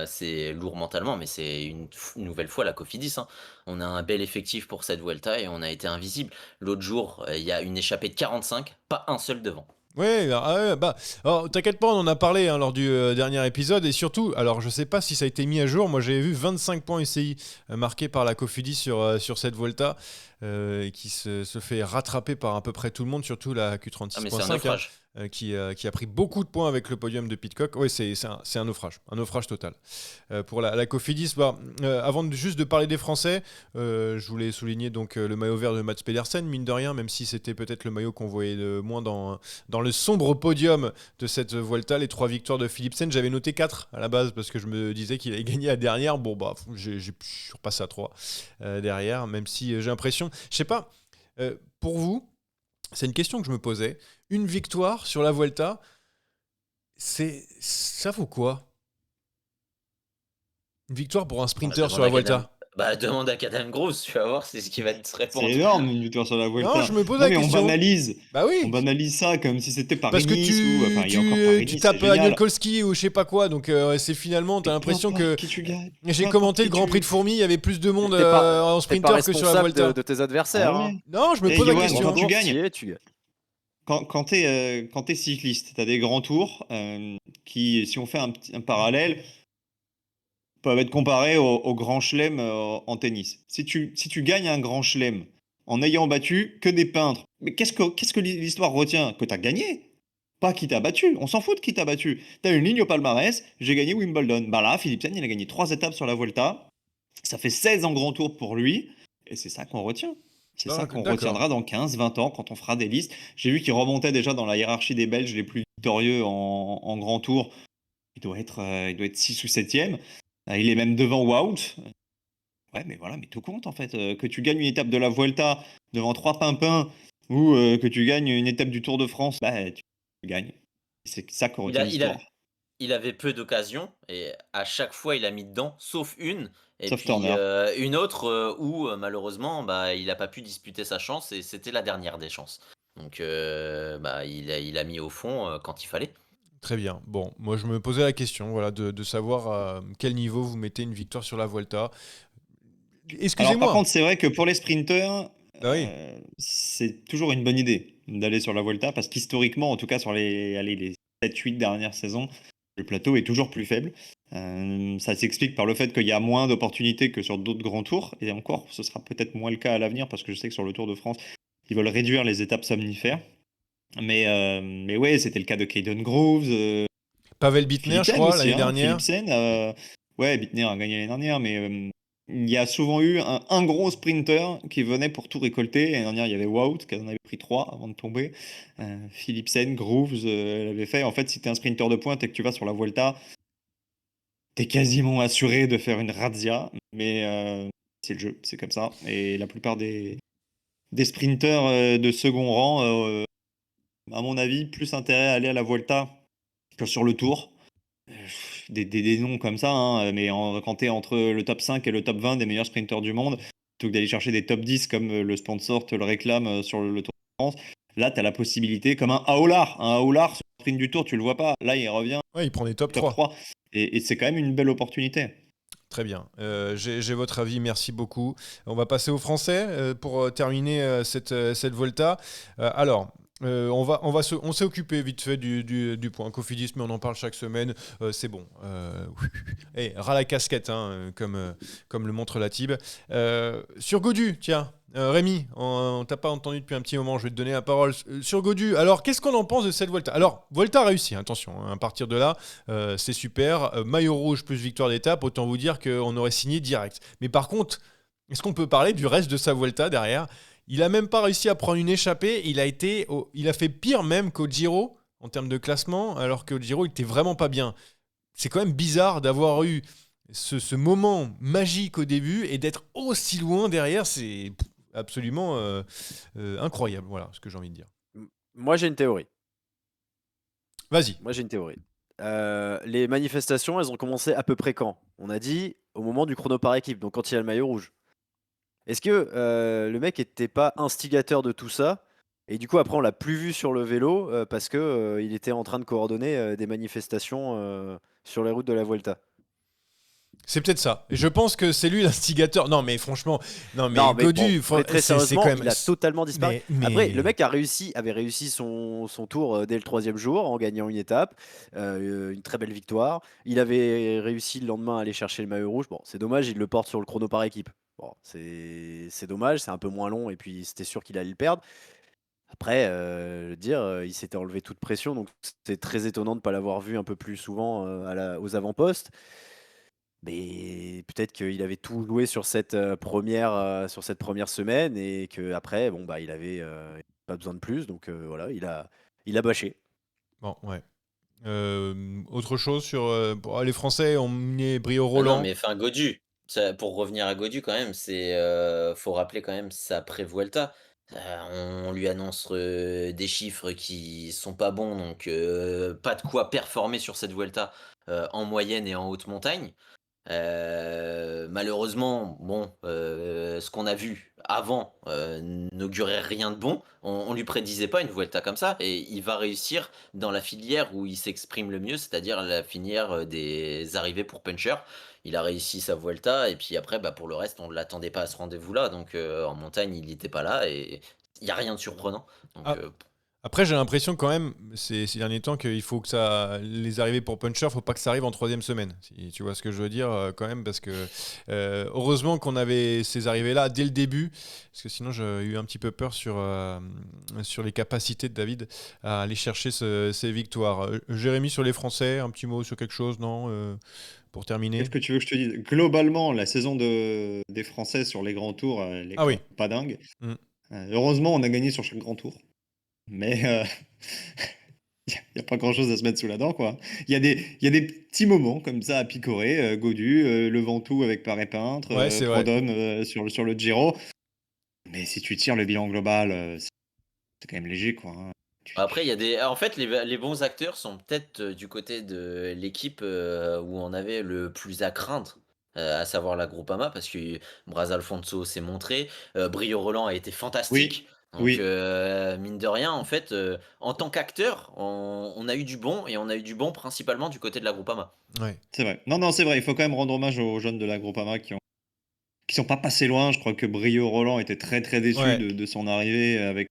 c'est lourd mentalement, mais c'est une nouvelle fois la Cofidis, hein. On a un bel effectif pour cette Vuelta et on a été invisible. L'autre jour, il y a une échappée de 45, pas un seul devant. Ouais, alors, t'inquiète pas, on en a parlé hein, lors du dernier épisode et surtout, alors je sais pas si ça a été mis à jour, moi j'avais vu 25 points UCI marqués par la Cofidis sur cette Volta qui se fait rattraper par à peu près tout le monde, surtout la Ah mais c'est un Q36.5 hein, naufrage. qui a pris beaucoup de points avec le podium de Pidcock. Oui, c'est un naufrage total. Pour la Cofidis, avant juste de parler des Français, je voulais souligner donc le maillot vert de Mats Pedersen, mine de rien, même si c'était peut-être le maillot qu'on voyait le moins dans le sombre podium de cette Vuelta, les 3 victoires de Philipsen. J'avais noté 4 à la base parce que je me disais qu'il allait gagner la dernière. Bon, je suis repassé à 3 derrière, même si j'ai l'impression, je sais pas, pour vous, c'est une question que je me posais. Une victoire sur la Vuelta, ça vaut quoi? Une victoire pour un Bah, sprinter sur la Vuelta? demande à Kadam Gross, tu vas voir, c'est ce qui va te C'est répondre. énorme, une victoire sur la Non, Vuelta. je me pose Non, la mais question. on Bah oui, banalise ça comme si c'était parce que Paris-Nice ou... Enfin, il y a encore tu Paris-Nice, c'est tapes génial. Agnieszkolski ou je sais pas quoi, donc c'est finalement, t'as Mais peu l'impression importe que... qui tu gagnes. J'ai peu commenté importe le qui Grand Prix tu... de Fourmi, il y avait plus de monde T'es pas, en t'es pas sprinter que sur la responsable Vuelta. de tes Ah adversaires, hein. ouais. Non, je me Et pose la Johan, question. quand tu gagnes, Tu gagnes. quand t'es cycliste, t'as des grands tours qui, si on fait un parallèle, peuvent être comparés au Grand Chelem en tennis. Si tu gagnes un Grand Chelem en ayant battu que des peintres, mais qu'est-ce que l'histoire retient? Que t'as gagné, pas qui t'a battu. On s'en fout de qui t'a battu. T'as une ligne au palmarès, j'ai gagné Wimbledon. Bah là, Philipsen, il a gagné 3 étapes sur la Vuelta. Ça fait 16 en Grand Tour pour lui. Et c'est ça qu'on retient. C'est ça qu'on D'accord. retiendra dans 15-20 ans quand on fera des listes. J'ai vu qu'il remontait déjà dans la hiérarchie des Belges les plus victorieux en Grand Tour. Il doit être 6 ou 7e. Il est même devant Wout. Ouais, mais voilà, mais tout compte en fait. Que tu gagnes une étape de la Vuelta devant 3 pimpins ou que tu gagnes une étape du Tour de France, bah, tu gagnes. C'est ça qu'on Il retient a de il a l'histoire. il avait peu d'occasions et à chaque fois il a mis dedans, sauf une et Sauf puis, Turner. une autre, où, malheureusement, il a pas pu disputer sa chance et c'était la dernière des chances. Donc, il a mis au fond, quand il fallait. Très bien. Bon, moi je me posais la question, voilà, de savoir à quel niveau vous mettez une victoire sur la Vuelta. Alors par Excusez-moi. contre, c'est vrai que pour les sprinters, Ah oui. c'est toujours une bonne idée d'aller sur la Volta parce qu'historiquement, en tout cas sur les 7-8 dernières saisons, le plateau est toujours plus faible. Ça s'explique par le fait qu'il y a moins d'opportunités que sur d'autres grands tours. Et encore, ce sera peut-être moins le cas à l'avenir parce que je sais que sur le Tour de France, ils veulent réduire les étapes somnifères. Mais ouais, c'était le cas de Caden Groves, Pavel Bittner, je Philipsen crois, aussi, l'année hein, dernière. Philipsen. Ouais, Bittner a gagné l'année dernière, mais il y a souvent eu un gros sprinter qui venait pour tout récolter. L'année dernière, il y avait Wout qui en avait pris 3 avant de tomber. Philipsen, Grooves l'avait fait. En fait, si tu es un sprinter de pointe et que tu vas sur la Vuelta, tu es quasiment assuré de faire une razzia. Mais c'est le jeu, c'est comme ça. Et la plupart des sprinters de second rang, à mon avis, plus intérêt à aller à la Vuelta que sur le Tour. Des noms comme ça, hein, mais quand tu es entre le top 5 et le top 20 des meilleurs sprinteurs du monde, plutôt que d'aller chercher des top 10 comme le sponsor te le réclame sur le Tour de France, là, tu as la possibilité, comme un Aolar. Un Aolar, sur le sprint du Tour, tu le vois pas. Là, il revient Ouais, il prend des top top 3. 3. Et c'est quand même une belle opportunité. Très bien. J'ai votre avis, merci beaucoup. On va passer aux Français pour terminer cette Volta. Alors, on s'est occupé vite fait du point Cofidis, mais on en parle chaque semaine. C'est bon. Ras la casquette, hein, comme le montre la Tib. Sur Godu, tiens. Rémi, on t'a pas entendu depuis un petit moment, je vais te donner la parole. Sur Godu, alors qu'est-ce qu'on en pense de cette Volta? Alors, Volta réussi, attention, hein, à partir de là, c'est super. Maillot rouge plus victoire d'étape, autant vous dire qu'on aurait signé direct. Mais par contre, est-ce qu'on peut parler du reste de sa Vuelta derrière? Il a même pas réussi à prendre une échappée, il a fait pire même qu'au Giro en termes de classement, alors qu'au Giro il était vraiment pas bien. C'est quand même bizarre d'avoir eu ce moment magique au début et d'être aussi loin derrière, c'est absolument incroyable, voilà ce que j'ai envie de dire. Moi, j'ai une théorie. Vas-y. Moi, j'ai une théorie. Les manifestations, elles ont commencé à peu près quand? On a dit au moment du chrono par équipe, donc quand il y a le maillot rouge. Est-ce que le mec était pas instigateur de tout ça? Et du coup, après, on l'a plus vu sur le vélo parce que il était en train de coordonner des manifestations sur les routes de la Vuelta. C'est peut-être ça. Et je pense que c'est lui l'instigateur. Non, mais franchement, non, mais Non, mais bon, Godu, très c'est sérieusement, quand même. il a totalement disparu. Mais Après, le mec avait réussi son tour dès le troisième jour en gagnant une étape, une très belle victoire. Il avait réussi le lendemain à aller chercher le maillot rouge. Bon, c'est dommage, il le porte sur le chrono par équipe. Bon, c'est dommage, c'est un peu moins long et puis c'était sûr qu'il allait le perdre. Après, il s'était enlevé toute pression, donc c'est très étonnant de ne pas l'avoir vu un peu plus souvent aux avant-postes. Mais peut-être qu'il avait tout joué sur cette première semaine et qu'après, bon, bah, il avait pas besoin de plus. Donc voilà, il a bâché. bon, ouais. Autre chose sur les Français ont mené Brio Ah non, Roland. mais enfin, Godu, pour revenir à Godu quand même, faut rappeler quand même sa pré-Vuelta. On lui annonce des chiffres qui sont pas bons, donc pas de quoi performer sur cette Vuelta en moyenne et en haute montagne. Malheureusement, bon, ce qu'on a vu avant n'augurait rien de bon. On lui prédisait pas une Vuelta comme ça, et il va réussir dans la filière où il s'exprime le mieux, c'est-à-dire la filière des arrivées pour puncher. Il a réussi sa Vuelta, et puis après, bah, pour le reste, on ne l'attendait pas à ce rendez-vous-là. Donc en montagne, il n'était pas là, et il n'y a rien de surprenant. Donc, Ah, Après, j'ai l'impression quand même, ces derniers temps, qu'il faut que les arrivées pour Puncher, faut pas que ça arrive en troisième semaine. Si tu vois ce que je veux dire, quand même, parce que heureusement qu'on avait ces arrivées-là dès le début, parce que sinon j'ai eu un petit peu peur sur les capacités de David à aller chercher ces victoires. Jérémy, sur les Français, un petit mot sur quelque chose, non pour terminer. Qu'est-ce que tu veux que je te dise? Globalement, la saison des Français sur les grands tours, elle est Ah oui. pas dingue. Mm. Heureusement, on a gagné sur chaque grand tour. Mais il n'y a pas grand-chose à se mettre sous la dent, quoi. Il y a des petits moments comme ça à picorer. Godu, le Ventoux avec Paré Peintre, Ouais, c'est vrai. Prodhomme sur le Giro. Mais si tu tires le bilan global, c'est quand même léger, quoi, hein. Après, il y a en fait, les bons acteurs sont peut-être du côté de l'équipe où on avait le plus à craindre, à savoir la Groupama, parce que Braz Alfonso s'est montré, Brio Roland a été Oui, fantastique. Donc, Oui. mine de rien, en fait, en tant qu'acteur, on a eu du bon et on a eu du bon principalement du côté de la Groupama. Ouais. C'est vrai. Non, c'est vrai, il faut quand même rendre hommage aux jeunes de la Groupama qui sont pas passés loin. Je crois que Brio Roland était très, très déçu Ouais. de son arrivée avec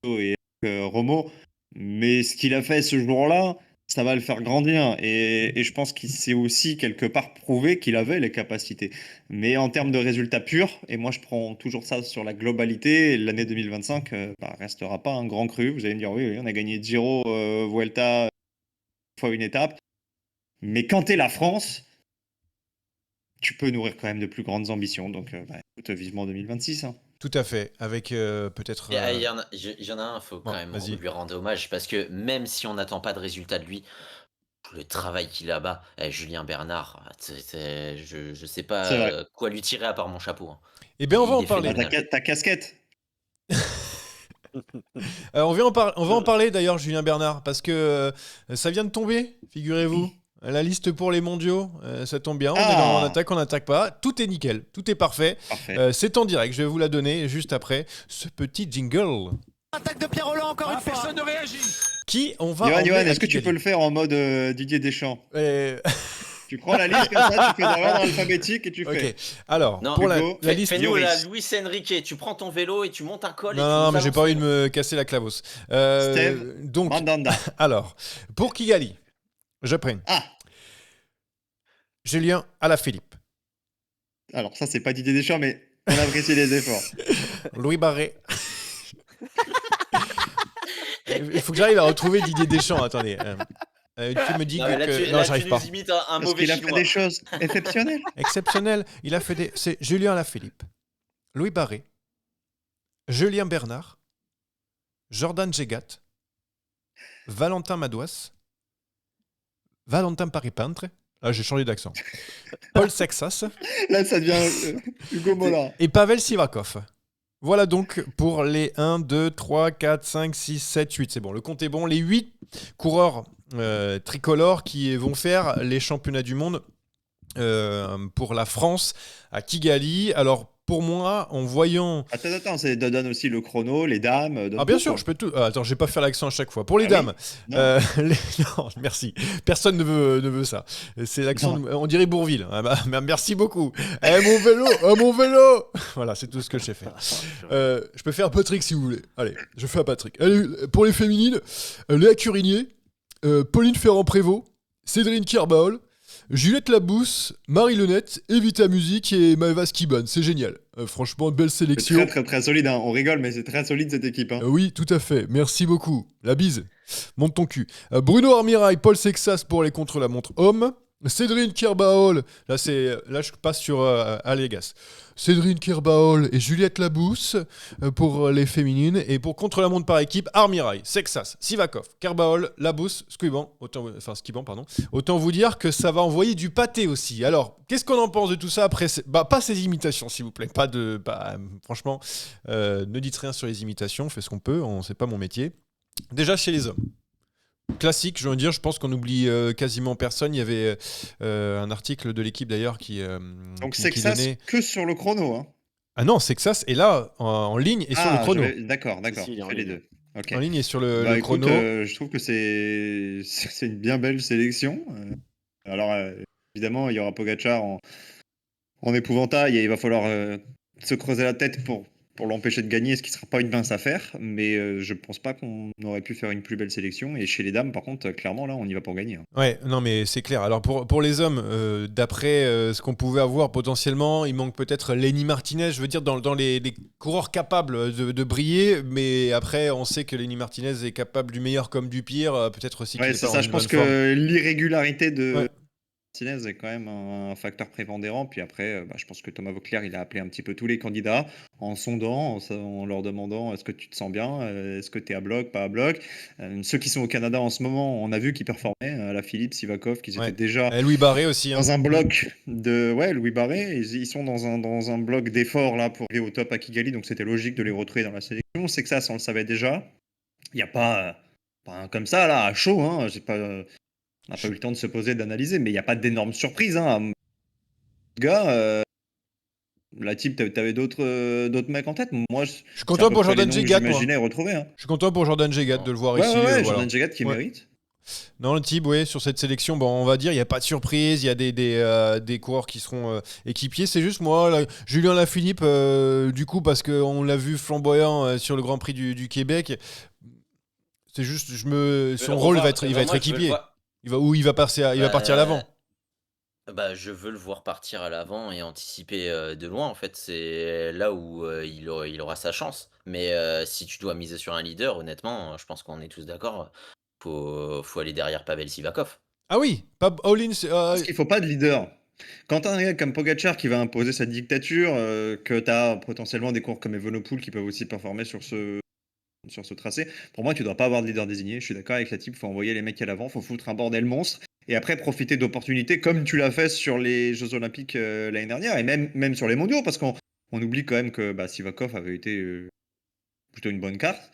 et Romo. Mais ce qu'il a fait ce jour-là, ça va le faire grandir. Et je pense qu'il s'est aussi quelque part prouvé qu'il avait les capacités. Mais en termes de résultats purs, et moi je prends toujours ça sur la globalité, l'année 2025 restera pas un grand cru. Vous allez me dire, oui, on a gagné Giro, Vuelta, fois une étape. Mais quand t'es la France, tu peux nourrir quand même de plus grandes ambitions. Donc, écoute, vivement 2026. Hein. Tout à fait. Avec peut-être. Et il y en a un, faut quand Bon, même vas-y. lui rendre hommage parce que même si on n'attend pas de résultat de lui, le travail qu'il a bas, Julien Bernard, je sais pas C'est vrai. quoi lui tirer à part mon chapeau. Hein. Eh bien, on va Il en est parler. phénoménal. Ta casquette. On va en parler d'ailleurs, Julien Bernard, parce que ça vient de tomber, figurez-vous. La liste pour les mondiaux, ça tombe bien. On n'attaque pas. Tout est nickel, tout est parfait. Parfait. C'est en direct, je vais vous la donner juste après ce petit jingle. Attaque de Pierre Roland encore une fois. Personne ne réagit. Qui on va Johan, emmener à est-ce que tu Kigali. peux le faire en mode Didier Deschamps? Euh, Tu prends la liste comme ça, tu fais dans l'ordre alphabétique et tu fais. Ok, alors, Non, pour la Hugo, liste... Fais-nous la Yoris. Luis Enrique, tu prends ton vélo et tu montes un col et tu Non, nous mais j'ai pas envie avances. de me casser la clavos. Steve, Donc, Mandanda. alors, pour Kigali, je prends Ah, Julien Alaphilippe, alors ça, c'est pas Didier Deschamps, mais on apprécie les efforts. Louis Barré. Il faut que j'arrive à retrouver Didier Deschamps, attendez. Tu me dis Non, mais là, que... tu, Non, là, j'arrive tu pas. nous imites un Parce mauvais qu'il a fait chinois. des choses exceptionnelles. Exceptionnel, il a fait des... C'est Julien Alaphilippe, Louis Barré, Julien Bernard, Jordan Jegat, Valentin Madouas, Valentin Paris-Peintre, là j'ai changé d'accent, Paul Sexas Là, ça devient Hugo Mollin. et Pavel Sivakov. Voilà donc pour les 1, 2, 3, 4, 5, 6, 7, 8. C'est bon, le compte est bon. Les 8 coureurs tricolores qui vont faire les championnats du monde pour la France à Kigali. Alors pour moi, en voyant... Attends, ça donne aussi le chrono, les dames. donne Ah bien tout, sûr, quoi. je peux tout... attends, je vais pas faire l'accent à chaque fois. Pour les Ah dames, oui. Non. non, merci. Personne ne veut ça. C'est l'accent, on dirait Bourville. Ah bah, merci beaucoup. Mon vélo. Voilà, c'est tout ce que je sais faire. Je peux faire Patrick si vous voulez. Allez, je fais un Patrick. Allez, pour les féminines, Léa Curinier, Pauline Ferrand-Prévôt, Cédrine Kerbaol, Juliette Labousse, Marie Lenette, Evita Music et Maëva Skiban. C'est génial. Franchement, belle C'est sélection. très, très, très solide. Hein. On rigole, mais c'est très solide cette équipe. Hein. Oui, tout à fait. Merci beaucoup. La bise. Monte ton cul. Bruno Armirail, Paul Sexas pour les contre-la-montre hommes. Cédrine Kerbaol. Là, je passe sur Allégas. Cédrine Kerbaol et Juliette Labousse pour les féminines. Et pour contre-la-montre par équipe, Armirail, Sexas, Sivakov, Kerbaol, Labousse, Skiban. Autant vous dire que ça va envoyer du pâté aussi. Alors, qu'est-ce qu'on en pense de tout ça après pas ces imitations, s'il vous plaît. Franchement, ne dites rien sur les imitations. On fait ce qu'on peut. C'est pas mon métier. Déjà, chez les hommes. Classique, je veux dire, je pense qu'on oublie quasiment personne. Il y avait un article de l'équipe d'ailleurs qui Donc qui Sexas donnait... que sur le chrono. Hein. Ah non, Sexas est là en ligne et sur le chrono. D'accord. Si, il est en Fais les ligne. deux. Ok. En ligne et sur le Écoute, chrono. je trouve que c'est une bien belle sélection. Alors, évidemment, il y aura Pogacar en épouvantail et il va falloir se creuser la tête pour l'empêcher de gagner, ce qui ne sera pas une mince affaire. Mais je ne pense pas qu'on aurait pu faire une plus belle sélection. Et chez les dames, par contre, clairement, là, on y va pour gagner. Hein. Ouais, non mais c'est clair. Alors pour les hommes, d'après ce qu'on pouvait avoir potentiellement, il manque peut-être Lenny Martinez, je veux dire dans les coureurs capables de briller, mais après on sait que Lenny Martinez est capable du meilleur comme du pire, peut-être aussi qu'il Ouais, est c'est pas ça. en Je une pense bonne forme. que l'irrégularité de Ouais. Martinez est quand même un facteur prépondérant. Puis après, je pense que Thomas Vauclair, il a appelé un petit peu tous les candidats en sondant, en leur demandant est-ce que tu te sens bien, est-ce que tu es à bloc, pas à bloc. Ceux qui sont au Canada en ce moment, on a vu qu'ils performaient, la Philippe, Sivakov, qu'ils Ouais. étaient déjà Et Louis Barré aussi. Hein. dans un bloc de... Ouais, Louis Barré, ils sont dans un bloc d'effort là pour aller au top à Kigali, donc c'était logique de les retrouver dans la sélection. C'est que ça, on le savait déjà. Il n'y a pas comme ça, là, à chaud, hein, on n'a pas eu le temps de se poser, d'analyser, mais il n'y a pas d'énormes surprises. Hein. Gars, La type, t'avais d'autres mecs en tête? Moi, Je suis c'est à content peu pour près les Jordan noms que Jegat, moi. j'imaginais retrouver. Hein. Je suis content pour Jordan Jegat de le voir Ouais, ici. ouais, ouais, voilà. Jordan Jegat qui Ouais. mérite. Non, le type, ouais, sur cette sélection, bon, on va dire, il n'y a pas de surprise, il y a des coureurs qui seront équipiers. C'est juste moi, là, Julien Lafilippe, du coup, parce qu'on l'a vu flamboyant sur le Grand Prix du Québec. C'est juste, Je veux son le rôle revoir. il va être Moi, je veux le équipier. voir. Il va partir à l'avant. Je veux le voir partir à l'avant et anticiper de loin. En fait, c'est là où il aura sa chance. Mais si tu dois miser sur un leader, honnêtement, je pense qu'on est tous d'accord. Faut aller derrière Pavel Sivakov. Ah oui, pas all-in. Parce qu'il faut pas de leader. Quand t'as un gars comme Pogacar qui va imposer sa dictature, que t'as potentiellement des coureurs comme Evenepoel qui peuvent aussi performer sur ce tracé, pour moi, tu dois pas avoir de leader désigné. Je suis d'accord avec la type, faut envoyer les mecs à l'avant, faut foutre un bordel monstre. Et après, profiter d'opportunités comme tu l'as fait sur les Jeux Olympiques l'année dernière et même sur les mondiaux, parce qu'on oublie quand même que Sivakov avait été plutôt une bonne carte.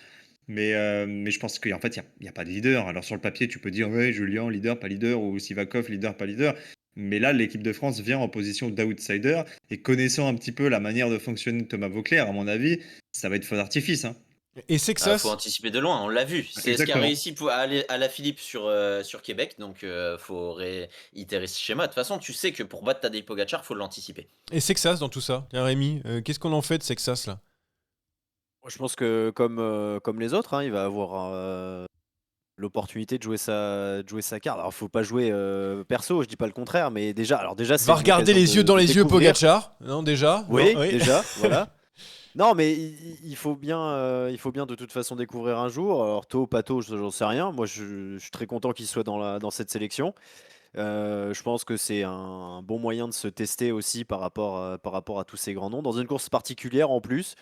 Mais je pense qu'en fait, il n'y a pas de leader. Alors sur le papier, tu peux dire, ouais, Julien, leader, pas leader, ou Sivakov, leader, pas leader. Mais là, l'équipe de France vient en position d'outsider. Et connaissant un petit peu la manière de fonctionner de Thomas Vauclair, à mon avis, ça va être faux d'artifice. Hein. Et c'est que ça. Faut anticiper de loin, on l'a vu. C'est ce qui a Exactement. réussi pour aller à la Philippe sur Québec, donc faut réitérer ce schéma. De toute façon, tu sais que pour battre Tadej Pogacar, faut l'anticiper. Et Sexas dans tout ça. Tiens, Rémi, qu'est-ce qu'on en fait de Sexas là? Je pense que comme les autres, hein, il va avoir l'opportunité de jouer sa carte. Alors, faut pas jouer perso, je dis pas le contraire, mais déjà, c'est Va une regarder occasion les yeux dans de les yeux découvrir. Pogacar, non déjà? Oui, Non, oui. déjà, voilà. Non, mais il faut bien de toute façon découvrir un jour. Alors, tôt, pas tôt, j'en sais rien. Moi, je suis très content qu'il soit dans cette sélection. Je pense que c'est un bon moyen de se tester aussi par rapport à tous ces grands noms, dans une course particulière en plus.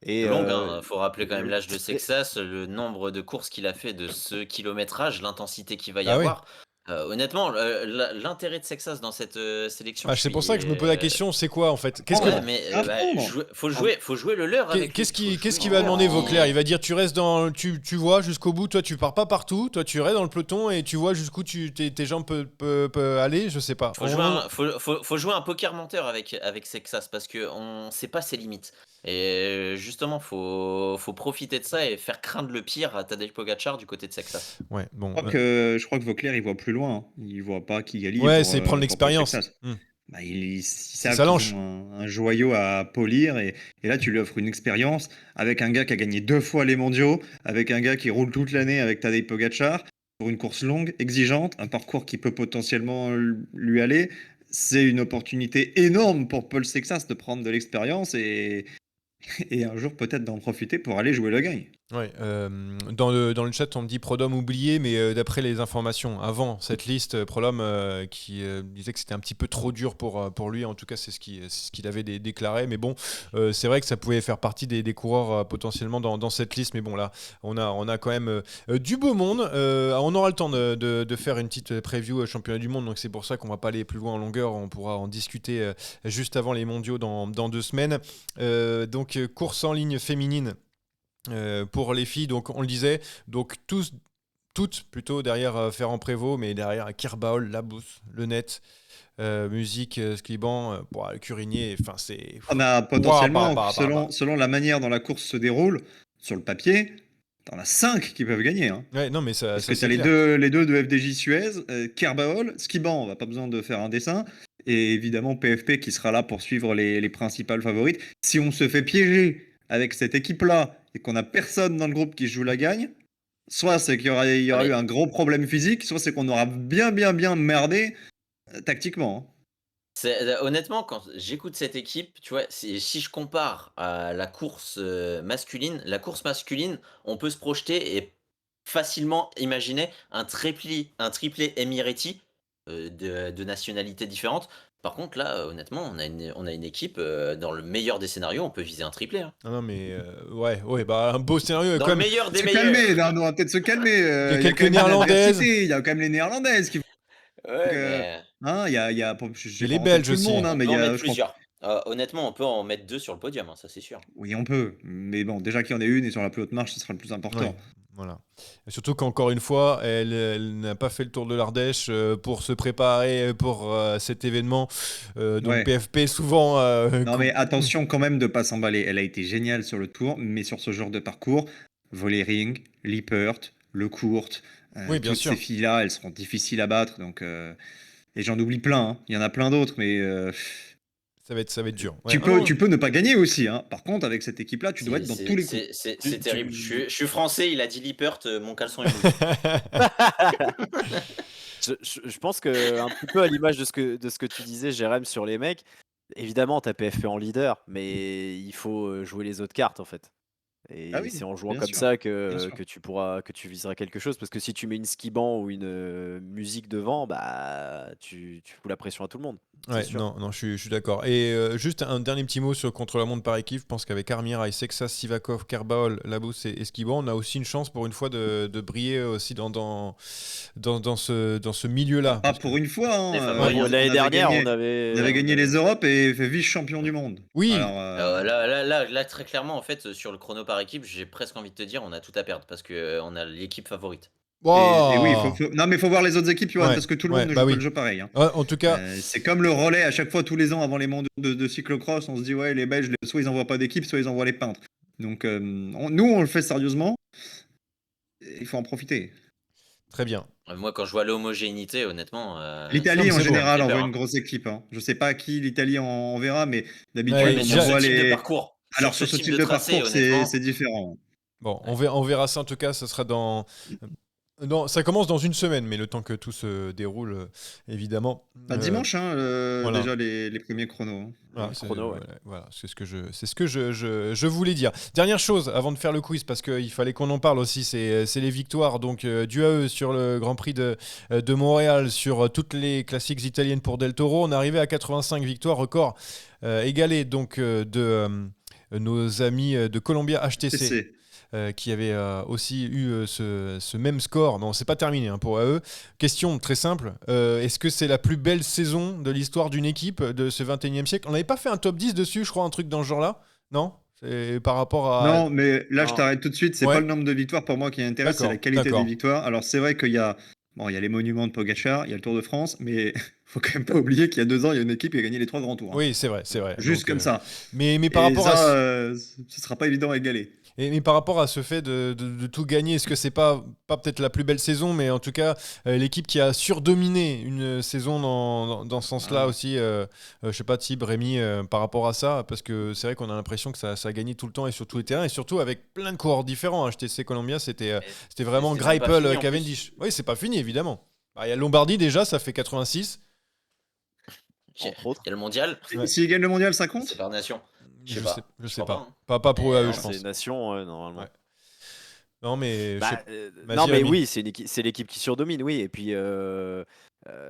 Et Longue, hein. Faut rappeler quand même l'âge de c'est- Sexas, le nombre de courses qu'il a fait, de ce kilométrage, l'intensité qu'il va y Ah oui. avoir. Honnêtement, l'intérêt de Sexas dans cette sélection, Ah, c'est pour ça que je me pose la question, c'est quoi en fait? Qu'est-ce Ouais, que mais Apprendre. faut jouer le leur avec lui. qu'est-ce Faut jouer qu'il le va leur. demander Vauclair? Il va dire tu restes dans tu vois jusqu'au bout, toi tu pars pas partout, toi tu restes dans le peloton et tu vois jusqu'où tes jambes peuvent aller, je sais pas. Faut jouer un poker menteur avec Sexas parce que on sait pas ses limites. Et justement, faut profiter de ça et faire craindre le pire à Tadej Pogacar du côté de Sexas. Ouais, bon. Je crois que Vauclair, il voit plus loin. Hein. Il voit pas Kigali Ouais, pour, c'est prendre pour l'expérience. Sexas. Hmm. Ils C'est savent sa qu'ils lâche. ont un joyau à polir et là tu lui offres une expérience avec un gars qui a gagné 2 fois les mondiaux, avec un gars qui roule toute l'année avec Tadej Pogacar pour une course longue, exigeante, un parcours qui peut potentiellement lui aller. C'est une opportunité énorme pour Paul Sexas de prendre de l'expérience et un jour peut-être d'en profiter pour aller jouer le gagne. Ouais, dans le chat, on me dit Prodhomme oublié, mais d'après les informations avant cette liste, Prodhomme qui disait que c'était un petit peu trop dur pour lui, en tout cas c'est ce qu'il avait déclaré, mais bon, c'est vrai que ça pouvait faire partie des coureurs potentiellement dans cette liste, mais bon là, on a quand même du beau monde, on aura le temps de faire une petite preview championnat du monde, donc c'est pour ça qu'on va pas aller plus loin en longueur, on pourra en discuter juste avant les mondiaux dans 2 semaines. Donc course en ligne féminine. Pour les filles, donc on le disait, donc toutes plutôt derrière Ferrand Prévot, mais derrière Kirbaol, Labous, Le Net, Musique, Scriban, le Curinier, enfin c'est. On a potentiellement, Ouah, selon la manière dont la course se déroule, sur le papier, t'en as 5 qui peuvent gagner. Hein. Ouais, non mais ça. Parce ça, que c'est t'as clair. les deux de FDJ Suez, Kerbaol, Skiban, on va pas besoin de faire un dessin, et évidemment PFP qui sera là pour suivre les principales favorites. Si on se fait piéger avec cette équipe-là et qu'on a personne dans le groupe qui joue la gagne, soit c'est qu'il y aura eu un gros problème physique, soit c'est qu'on aura bien merdé tactiquement. Hein. Honnêtement, quand j'écoute cette équipe, tu vois, si je compare à la course masculine, on peut se projeter et facilement imaginer un triplé Emirati de nationalités différentes. Par contre, là, honnêtement, on a une équipe, dans le meilleur des scénarios, on peut viser un triplé. Hein. Ah non mais ouais, un beau scénario Dans quand le même. meilleur des Se meilleurs. calmer, là, on va peut-être se calmer. Il y a quelques quand même Néerlandaises. l'adversité, il y a quand même les Néerlandaises qui Ouais, mais hein, il y a j'ai Et les pas en tête Belges tout le aussi. monde, hein, on mais peut il y en a, mettre je crois. plusieurs. Honnêtement, on peut en mettre 2 sur le podium, hein, ça c'est sûr. Oui, on peut. Mais bon, déjà qu'il y en ait une et sur la plus haute marche, ce sera le plus important. Ouais. Voilà. Et surtout qu'encore une fois, elle n'a pas fait le tour de l'Ardèche pour se préparer pour cet événement. Donc Ouais. PFP souvent. Non, mais attention quand même de pas s'emballer. Elle a été géniale sur le tour, mais sur ce genre de parcours, Vollering, Lippert, Le Court, Oui, bien toutes sûr. ces filles-là, elles seront difficiles à battre. Donc, et j'en oublie plein, hein. Il y en a plein d'autres, mais Ça va être dur. Ouais. tu peux ne pas gagner aussi, hein. Par contre, avec cette équipe-là, tu dois être dans tous les coups. C'est terrible. Je suis français, il a dit Lippert, mon caleçon est mouillé. Je pense que un petit peu à l'image de ce que tu disais, Jérém, sur les mecs, évidemment, tu as PFP en leader, mais il faut jouer les autres cartes en fait. Ah Et oui, c'est en jouant bien comme sûr, ça bien sûr. que tu viseras quelque chose. Parce que si tu mets une skiban ou une musique devant, bah tu fous la pression à tout le monde. C'est Ouais, sûr. non, je suis d'accord. Et juste un dernier petit mot sur le contre-la-montre par équipe. Je pense qu'avec Armira et Sexa, Sivakov, Kerbaol, Labous et Esquiban, on a aussi une chance pour une fois de briller aussi dans ce milieu-là. Ah, Parce que- pour une fois, hein, Les favoris, Bon, hein. l'année dernière, on on avait gagné les Europes et fait vice-champion du monde. Oui. Alors, Là, très clairement, en fait, sur le chrono par équipe, j'ai presque envie de te dire, on a tout à perdre parce que on a l'équipe favorite. et oui, Wow. non, mais il faut voir les autres équipes, Johan, Ouais, parce que tout le ouais, monde ne bah joue oui. pas le jeu pareil, hein. Ouais, en tout cas, C'est comme le relais à chaque fois, tous les ans, avant les mondiaux de cyclocross, on se dit, ouais, les Belges, soit ils envoient pas d'équipe, soit ils envoient les peintres. Donc, nous, on le fait sérieusement. Il faut en profiter. très bien. Moi, quand je vois l'homogénéité, honnêtement, L'Italie, mais en c'est beau. général, Ça me fait envoie peur, une hein. grosse équipe, hein. Je sais pas qui l'Italie enverra, mais Ouais, d'habitude, Mais on sur ce envoie type de les. parcours, Alors, sur sur ce ce type de tracé, parcours, honnêtement, c'est différent. Bon, on verra ça en tout cas. Ça sera ça commence dans une semaine, mais le temps que tout se déroule, évidemment. Bah, dimanche, hein, voilà. déjà les premiers chronos, hein. Voilà, Le c'est chrono, ouais. voilà, c'est ce que je voulais dire. Dernière chose avant de faire le quiz, parce qu'il fallait qu'on en parle aussi, c'est les victoires. Donc du AE sur le Grand Prix de Montréal, sur toutes les classiques italiennes pour Del Toro. On est arrivé à 85 victoires, record égalé donc de nos amis de Columbia HTC. TC. Qui avait aussi eu ce même score. Non, c'est pas terminé hein, pour AE. Question très simple. Est-ce que c'est la plus belle saison de l'histoire d'une équipe de ce 21e siècle? On n'avait pas fait un top 10 dessus, je crois, un truc dans ce genre-là? Non? C'est par rapport à... Non, mais là, je Non. t'arrête tout de suite. C'est Ouais. pas le nombre de victoires pour moi qui intéresse, c'est la D'accord, qualité d'accord. des victoires. Alors, c'est vrai qu'il y a, bon, il y a les monuments de Pogacar, il y a le Tour de France, mais faut quand même pas oublier qu'il y a 2 ans, il y a une équipe qui a gagné les 3 grands tours, hein. Oui, c'est vrai, c'est vrai. Juste Donc, comme ça. Mais par Et rapport à... ça, ce sera pas évident à égaler. Mais par rapport à ce fait de tout gagner, est-ce que c'est pas peut-être la plus belle saison, mais en tout cas l'équipe qui a surdominé une saison dans ce sens-là Ah. aussi, je sais pas, Thib, Rémi, par rapport à ça, parce que c'est vrai qu'on a l'impression que ça a gagné tout le temps et sur tous les terrains, et surtout avec plein de coureurs différents. HTC Columbia, c'était vraiment c'était même pas Greipel, fini, en Cavendish. Oui, c'est pas fini, évidemment. Bah, il y a Lombardie déjà, ça fait 86. Entre autres. Il y a le mondial, Ouais. S'ils gagnent le mondial, ça compte? c'est par nation. Je sais Je pas. sais, je Je sais crois pas. pas, hein. Pas pour Mais eux, non, je pense. C'est nation, normalement. Ouais. Non, mais je sais Bah, Vas-y, non, mais Rémi. oui, c'est l'équipe qui surdomine, oui. Et puis,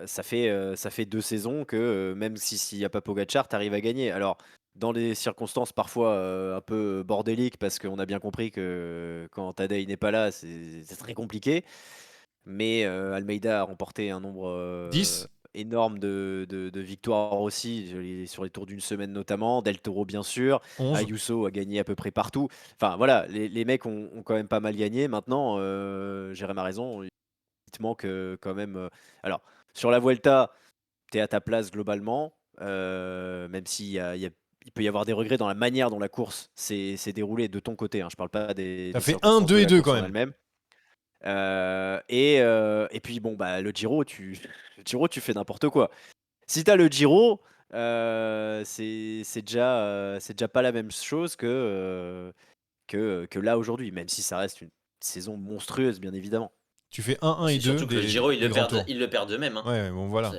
ça fait 2 saisons que même s'il n'y a pas Pogacar, tu arrives à gagner. Alors, dans des circonstances parfois un peu bordéliques, parce qu'on a bien compris que quand Tadej n'est pas là, c'est très compliqué. Mais Almeida a remporté un nombre 10. énorme de victoires aussi, sur les tours d'une semaine notamment. Del Toro, bien sûr. 11. Ayuso a gagné à peu près partout. Enfin voilà, les mecs ont quand même pas mal gagné. Maintenant, Jérém a raison, il te manque quand même. Alors, sur la Vuelta, tu es à ta place globalement, même il peut y avoir des regrets dans la manière dont la course s'est déroulée de ton côté, hein. Je parle pas des T'as fait circonstances 1, 2 de et la 2 course quand en même. elle-même. Et puis bon, bah, le Giro, le Giro, tu fais n'importe quoi. Si tu as le Giro, c'est déjà pas la même chose que là aujourd'hui, même si ça reste une saison monstrueuse, bien évidemment. Tu fais 1, 1 et C'est 2 surtout que le Giro, des grands tours. ils le perdent eux-mêmes, hein. Ouais, bon voilà.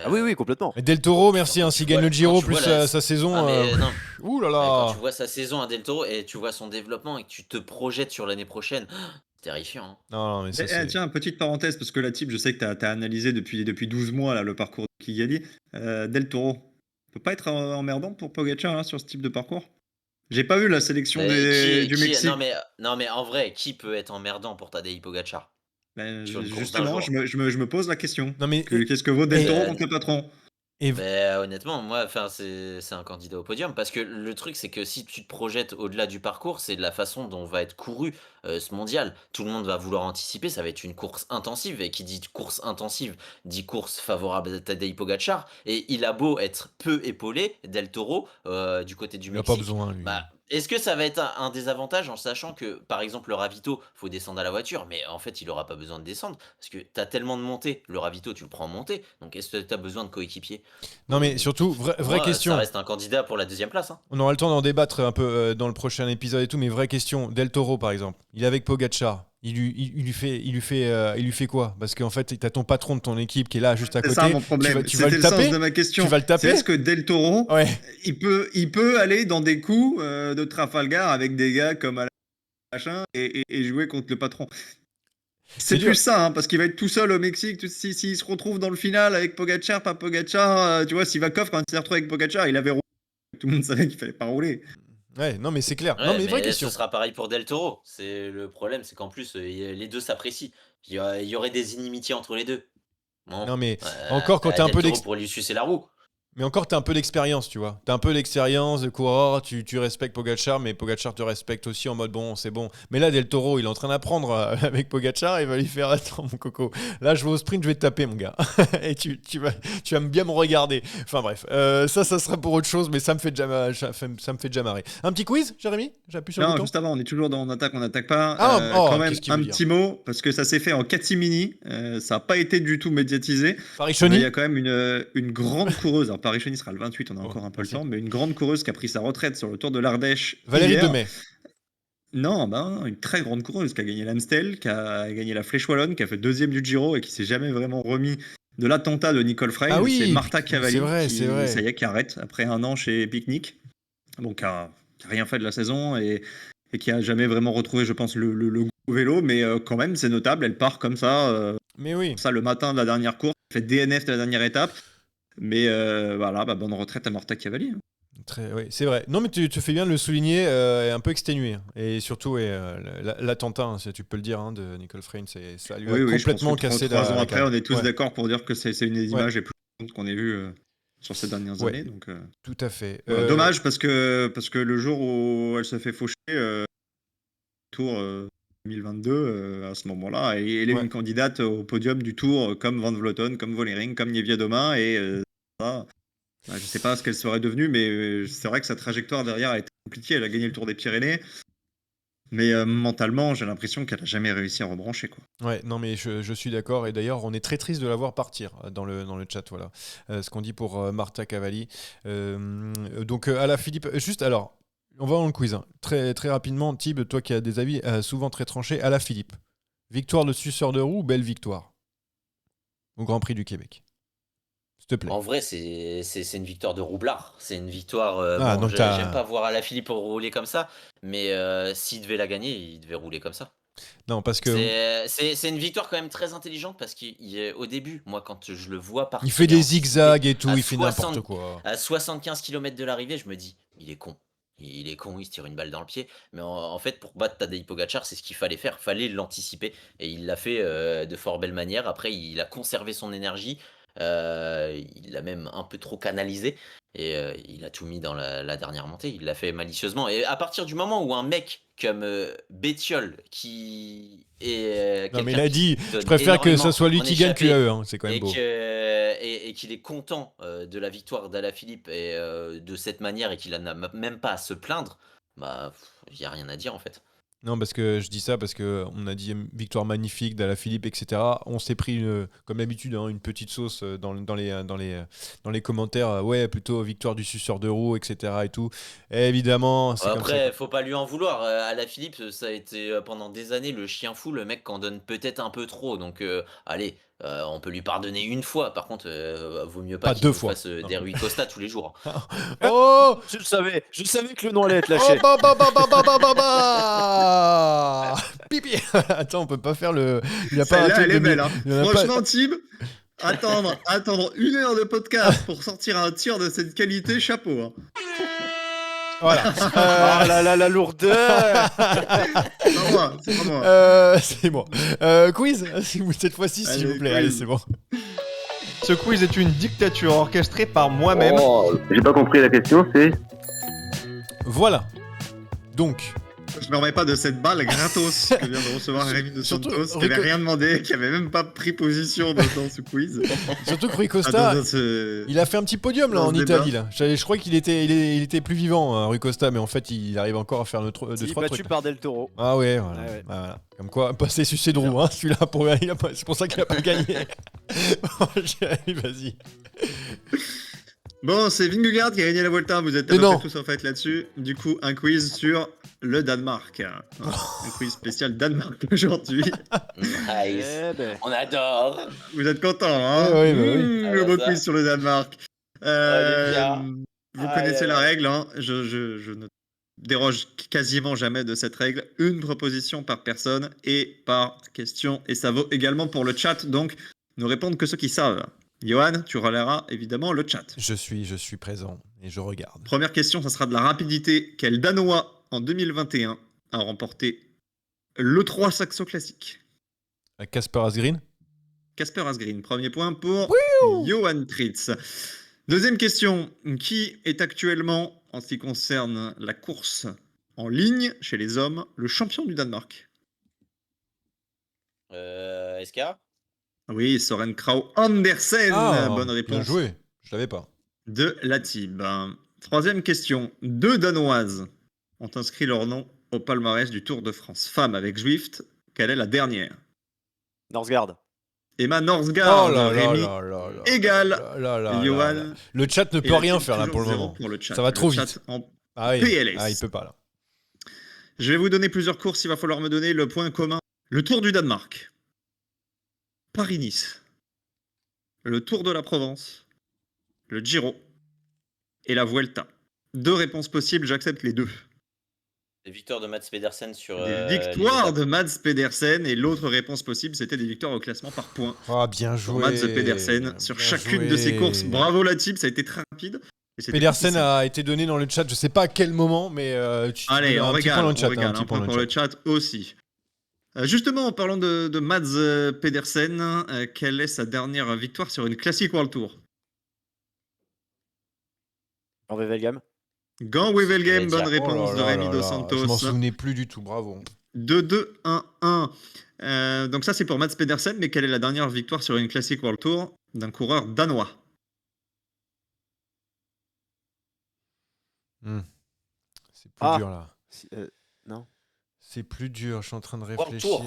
Ah oui, complètement. Et Del Toro, merci, hein, s'il Tu vois- gagne le Giro quand tu plus vois sa saison. Ah, mais non. Ouh là Ouais, quand là. tu vois sa saison à Del Toro et tu vois son développement et que tu te projettes sur l'année prochaine, c'est terrifiant, hein. Non, mais ça c'est. Tiens, petite parenthèse, parce que la type, je sais que tu as analysé depuis 12 mois là, le parcours de Kigali. Del Toro, peut pas être emmerdant pour Pogacar là, sur ce type de parcours? J'ai pas vu la sélection du Mexique. Non, mais en vrai, qui peut être emmerdant pour Tadej Pogacar Ben, sur une course d'un justement, jour? je me pose la question. Non mais Qu'est-ce que vaut Del et- Toro contre le patron? Honnêtement, moi, enfin, c'est un candidat au podium parce que le truc, c'est que si tu te projettes au-delà du parcours, c'est de la façon dont va être couru ce mondial. Tout le monde va vouloir anticiper, ça va être une course intensive. Et qui dit course intensive dit course favorable à Tadej Pogacar. Et il a beau être peu épaulé, Del Toro, du côté du Il a pas Mexique. besoin, lui. Bah, est-ce que ça va être un désavantage en sachant que, par exemple, le ravito, faut descendre à la voiture, mais en fait, il aura pas besoin de descendre parce que tu as tellement de montées. Le ravito, tu le prends en montée. Donc, est-ce que tu as besoin de coéquipier? Non, mais surtout, Pour vraie moi, question. ça reste un candidat pour la deuxième place. Hein. On aura le temps d'en débattre un peu dans le prochain épisode et tout, mais vraie question. Del Toro, par exemple, il est avec Pogacar. Il lui fait quoi? Parce qu'en fait, t'as ton patron de ton équipe qui est là juste à C'est côté. ça mon problème. Tu vas C'était le le sens taper? de ma question. Tu vas le taper? C'est est-ce que Del Toro, Ouais. il peut aller dans des coups de Trafalgar avec des gars comme Alain machin et jouer contre le patron. C'est dur. plus ça, hein, parce qu'il va être tout seul au Mexique. S'il se retrouve dans le final avec Pogacar, pas Pogacar, tu vois, Sivakov, quand il s'est retrouvé avec Pogacar, il avait roulé. Tout le monde savait qu'il fallait pas rouler. Ouais, non, mais c'est clair. Ouais, non, mais vraie mais question. ce sera pareil pour Del Toro. C'est le problème, c'est qu'en plus, les deux s'apprécient. Il y aurait des inimitiés entre les deux. Bon, Non, mais encore quand t'as un Del peu Toro pour lui sucer la roue. Mais encore, t'as un peu d'expérience, tu vois. T'as un peu d'expérience de coureur, tu respectes Pogacar, mais Pogacar te respecte aussi en mode bon, c'est bon. Mais là, Del Toro, il est en train d'apprendre avec Pogacar, il va lui faire attends, mon coco. Là, je vais au sprint, je vais te taper, mon gars. Et tu vas bien me regarder. Enfin bref, ça sera pour autre chose, mais ça me fait déjà marrer. Un petit quiz, Jérémy? J'appuie sur le Non, bouton. juste avant, on est toujours dans on n'attaque pas. Ah, quand même, qu'est-ce qu'il un veut dire petit mot, parce que ça s'est fait en catimini. Ça n'a pas été du tout médiatisé. Mais il Paris-Chauny. y a quand même une grande coureuse. Alors, Paris-Chauny sera le 28, on a Bon, encore un peu merci. le temps, mais une grande coureuse qui a pris sa retraite sur le Tour de l'Ardèche. Valérie hier. Demey. Non, une très grande coureuse qui a gagné l'Amstel, qui a gagné la Flèche Wallonne, qui a fait deuxième du Giro et qui s'est jamais vraiment remis de l'attentat de Nicole Frein. Ah oui, c'est Marta Cavalli c'est vrai. ça y est, qui arrête après un an chez Picnic. Donc, qui a rien fait de la saison et qui a jamais vraiment retrouvé, je pense, le goût au vélo. Mais quand même, c'est notable. Elle part comme ça, Mais oui. le matin de la dernière course. Elle fait DNF de la dernière étape. Mais voilà, bonne retraite à Marta Cavalli. Oui, c'est vrai. Non, mais tu fais bien de le souligner, est un peu exténué. Et surtout, l'attentat, hein, tu peux le dire, hein, de Nicole Frein, ça lui a complètement cassé la 3 ans après, cave. on est tous Ouais. d'accord pour dire que c'est une des images les plus importantes qu'on ait vues sur ces dernières Ouais. années. Donc, Tout à fait. dommage parce que le jour où elle se fait faucher, Tour 2022, à ce moment-là, elle est une candidate au podium du Tour, comme Van Vleuten, comme Vollering, comme Niewiadoma, et ça, je ne sais pas ce qu'elle serait devenue, mais c'est vrai que sa trajectoire derrière a été compliquée. Elle a gagné le Tour des Pyrénées, mais mentalement, j'ai l'impression qu'elle n'a jamais réussi à rebrancher, quoi. Ouais, non, mais je suis d'accord. Et d'ailleurs, on est très triste de la voir partir dans le chat. Voilà ce qu'on dit pour Marta Cavalli. Donc, Alaphilippe, juste alors, on va dans le quiz. Hein. Très, très rapidement, Thib, toi qui as des avis souvent très tranchés, Alaphilippe. Victoire de suceur de roue ou belle victoire au Grand Prix du Québec? S'il te plaît. En vrai, c'est une victoire de roublard. C'est une victoire. donc j'aime pas voir Alaphilippe rouler comme ça, mais s'il devait la gagner, il devait rouler comme ça. Non, parce que C'est une victoire quand même très intelligente parce qu'au début, moi, quand je le vois partir, il fait des en zigzags et tout, à il fait 60 n'importe quoi. à 75 km de l'arrivée, je me dis, il est con. Il est con, il se tire une balle dans le pied. Mais en fait, pour battre Tadej Pogacar, c'est ce qu'il fallait faire. Fallait l'anticiper. Et il l'a fait de fort belle manière. Après, il a conservé son énergie. Il l'a même un peu trop canalisé. Et il a tout mis dans la dernière montée. Il l'a fait malicieusement. Et à partir du moment où un mec comme Bettiol, qui est. Non, mais il quelqu'un a dit, qui donne je préfère que ça soit lui énormément qui gagne en que eux. Hein. C'est quand même et beau. et qu'il est content de la victoire d'Alaphilippe et de cette manière et qu'il n'a même pas à se plaindre, bah il n'y a rien à dire en fait. Non, parce que je dis ça parce qu'on a dit victoire magnifique d'Alaphilippe, etc. On s'est pris, comme d'habitude, hein, une petite sauce dans les commentaires. Ouais, plutôt victoire du suceur de roue, etc. Et tout. Et évidemment, c'est comme ça. Après, faut pas lui en vouloir. Alaphilippe, ça a été pendant des années le chien fou, le mec qui en donne peut-être un peu trop. Donc, allez, on peut lui pardonner une fois. Par contre, vaut mieux pas Pas qu'il deux nous fois. fasse des Rui Costa tous les jours. Oh, Je savais que le nom allait être lâché. oh bah. Pipi. Attends, on peut pas faire le. Il a pas un Celle-là, truc elle de est belle, hein. il y en a pas- Franchement, Tib, attendre 1 heure de podcast pour sortir un tir de cette qualité, chapeau, hein. Voilà. Oh là là, la lourdeur. C'est pas moi. C'est bon. Quiz, cette fois-ci, s'il Allez, vous plaît. quiz. Allez, c'est bon. Ce quiz est une dictature orchestrée par moi-même. J'ai pas compris la question, c'est. Voilà. Donc, Je me remets pas de cette balle gratos que vient de recevoir Rémi de Surtout, Santos, qui avait rien demandé, qui avait même pas pris position dans ce quiz. Surtout que Rui Costa, il a fait un petit podium là dans en ce Italie. débat. Là. Je crois qu'il était plus vivant, Rui Costa, mais en fait, il arrive encore à faire deux, trois battu trucs. par Del Toro. Ah ouais, voilà. Ouais, ouais. Voilà. Comme quoi, passer sur ses roues, hein, celui-là, c'est pour ça qu'il a pas gagné. Jérémy, vas-y. Bon, c'est Vingegaard qui a gagné la Vuelta, vous êtes à Mais peu non. près tous en fait là-dessus. Du coup, un quiz sur le Danemark. Un quiz spécial Danemark aujourd'hui. Nice. Eh ben. On adore. Vous êtes contents, hein Ouais, bah oui. Le Ah, beau ça. quiz sur le Danemark. Allez, viens. Vous Aïe, connaissez aïe, la aïe. règle, hein. Je ne déroge quasiment jamais de cette règle. Une proposition par personne et par question. Et ça vaut également pour le chat, donc ne répondent que ceux qui savent. Johan, tu relayeras évidemment le chat. Je suis présent et je regarde. Première question, ça sera de la rapidité. Quel Danois, en 2021, a remporté l'E3 Saxo Classique? Kasper Asgreen. Casper Asgreen. Premier point pour Johan Tritz. Deuxième question. Qui est actuellement, en ce qui concerne la course en ligne chez les hommes, le champion du Danemark? SK. Oui, Soren Kragh Andersen. Bonne Bien réponse joué. Je l'avais pas. de la Tib. Troisième question. 2 Danoises ont inscrit leur nom au palmarès du Tour de France femmes avec Zwift. Quelle est la dernière? Norsgaard. Emma Norsgaard. Oh là là Rémi là là là. égale Là, là, Johan. là, là. Le chat ne et peut la rien Tib faire là toujours pour le 0 moment. pour le chat. Ça va trop Le chat vite. en Ah oui. PLS. Ah, il peut pas là. Je vais vous donner plusieurs courses, il va falloir me donner le point commun. Le Tour du Danemark, Paris-Nice, le Tour de la Provence, le Giro et la Vuelta. 2 réponses possibles, j'accepte les 2. Des victoires de Mats Pedersen sur. Des les victoires étapes. de Mads Pedersen et l'autre réponse possible, c'était des victoires au classement par points Ah, bien pour joué. Mads Pedersen sur Bien chacune de ses joué. courses. Bravo la team, ça a été très rapide. Et c'était Pedersen difficile. a été donné dans le chat, je sais pas à quel moment, mais tu Allez, un on petit régale, point dans le on chat, régale. un petit Un point point dans pour le le chat aussi. Justement, en parlant de Mads Pedersen, quelle est sa dernière victoire sur une Classic World Tour? En Wevelgem. Gant Wevelgem, J'allais bonne dire. réponse de Rémi Dos Santos. Je m'en souvenais plus du tout, bravo. 2-2-1-1. Donc ça, c'est pour Mads Pedersen, mais quelle est la dernière victoire sur une Classic World Tour d'un coureur danois? C'est plus Ah. dur là. Non. C'est plus dur, je suis en train de World réfléchir. Tour.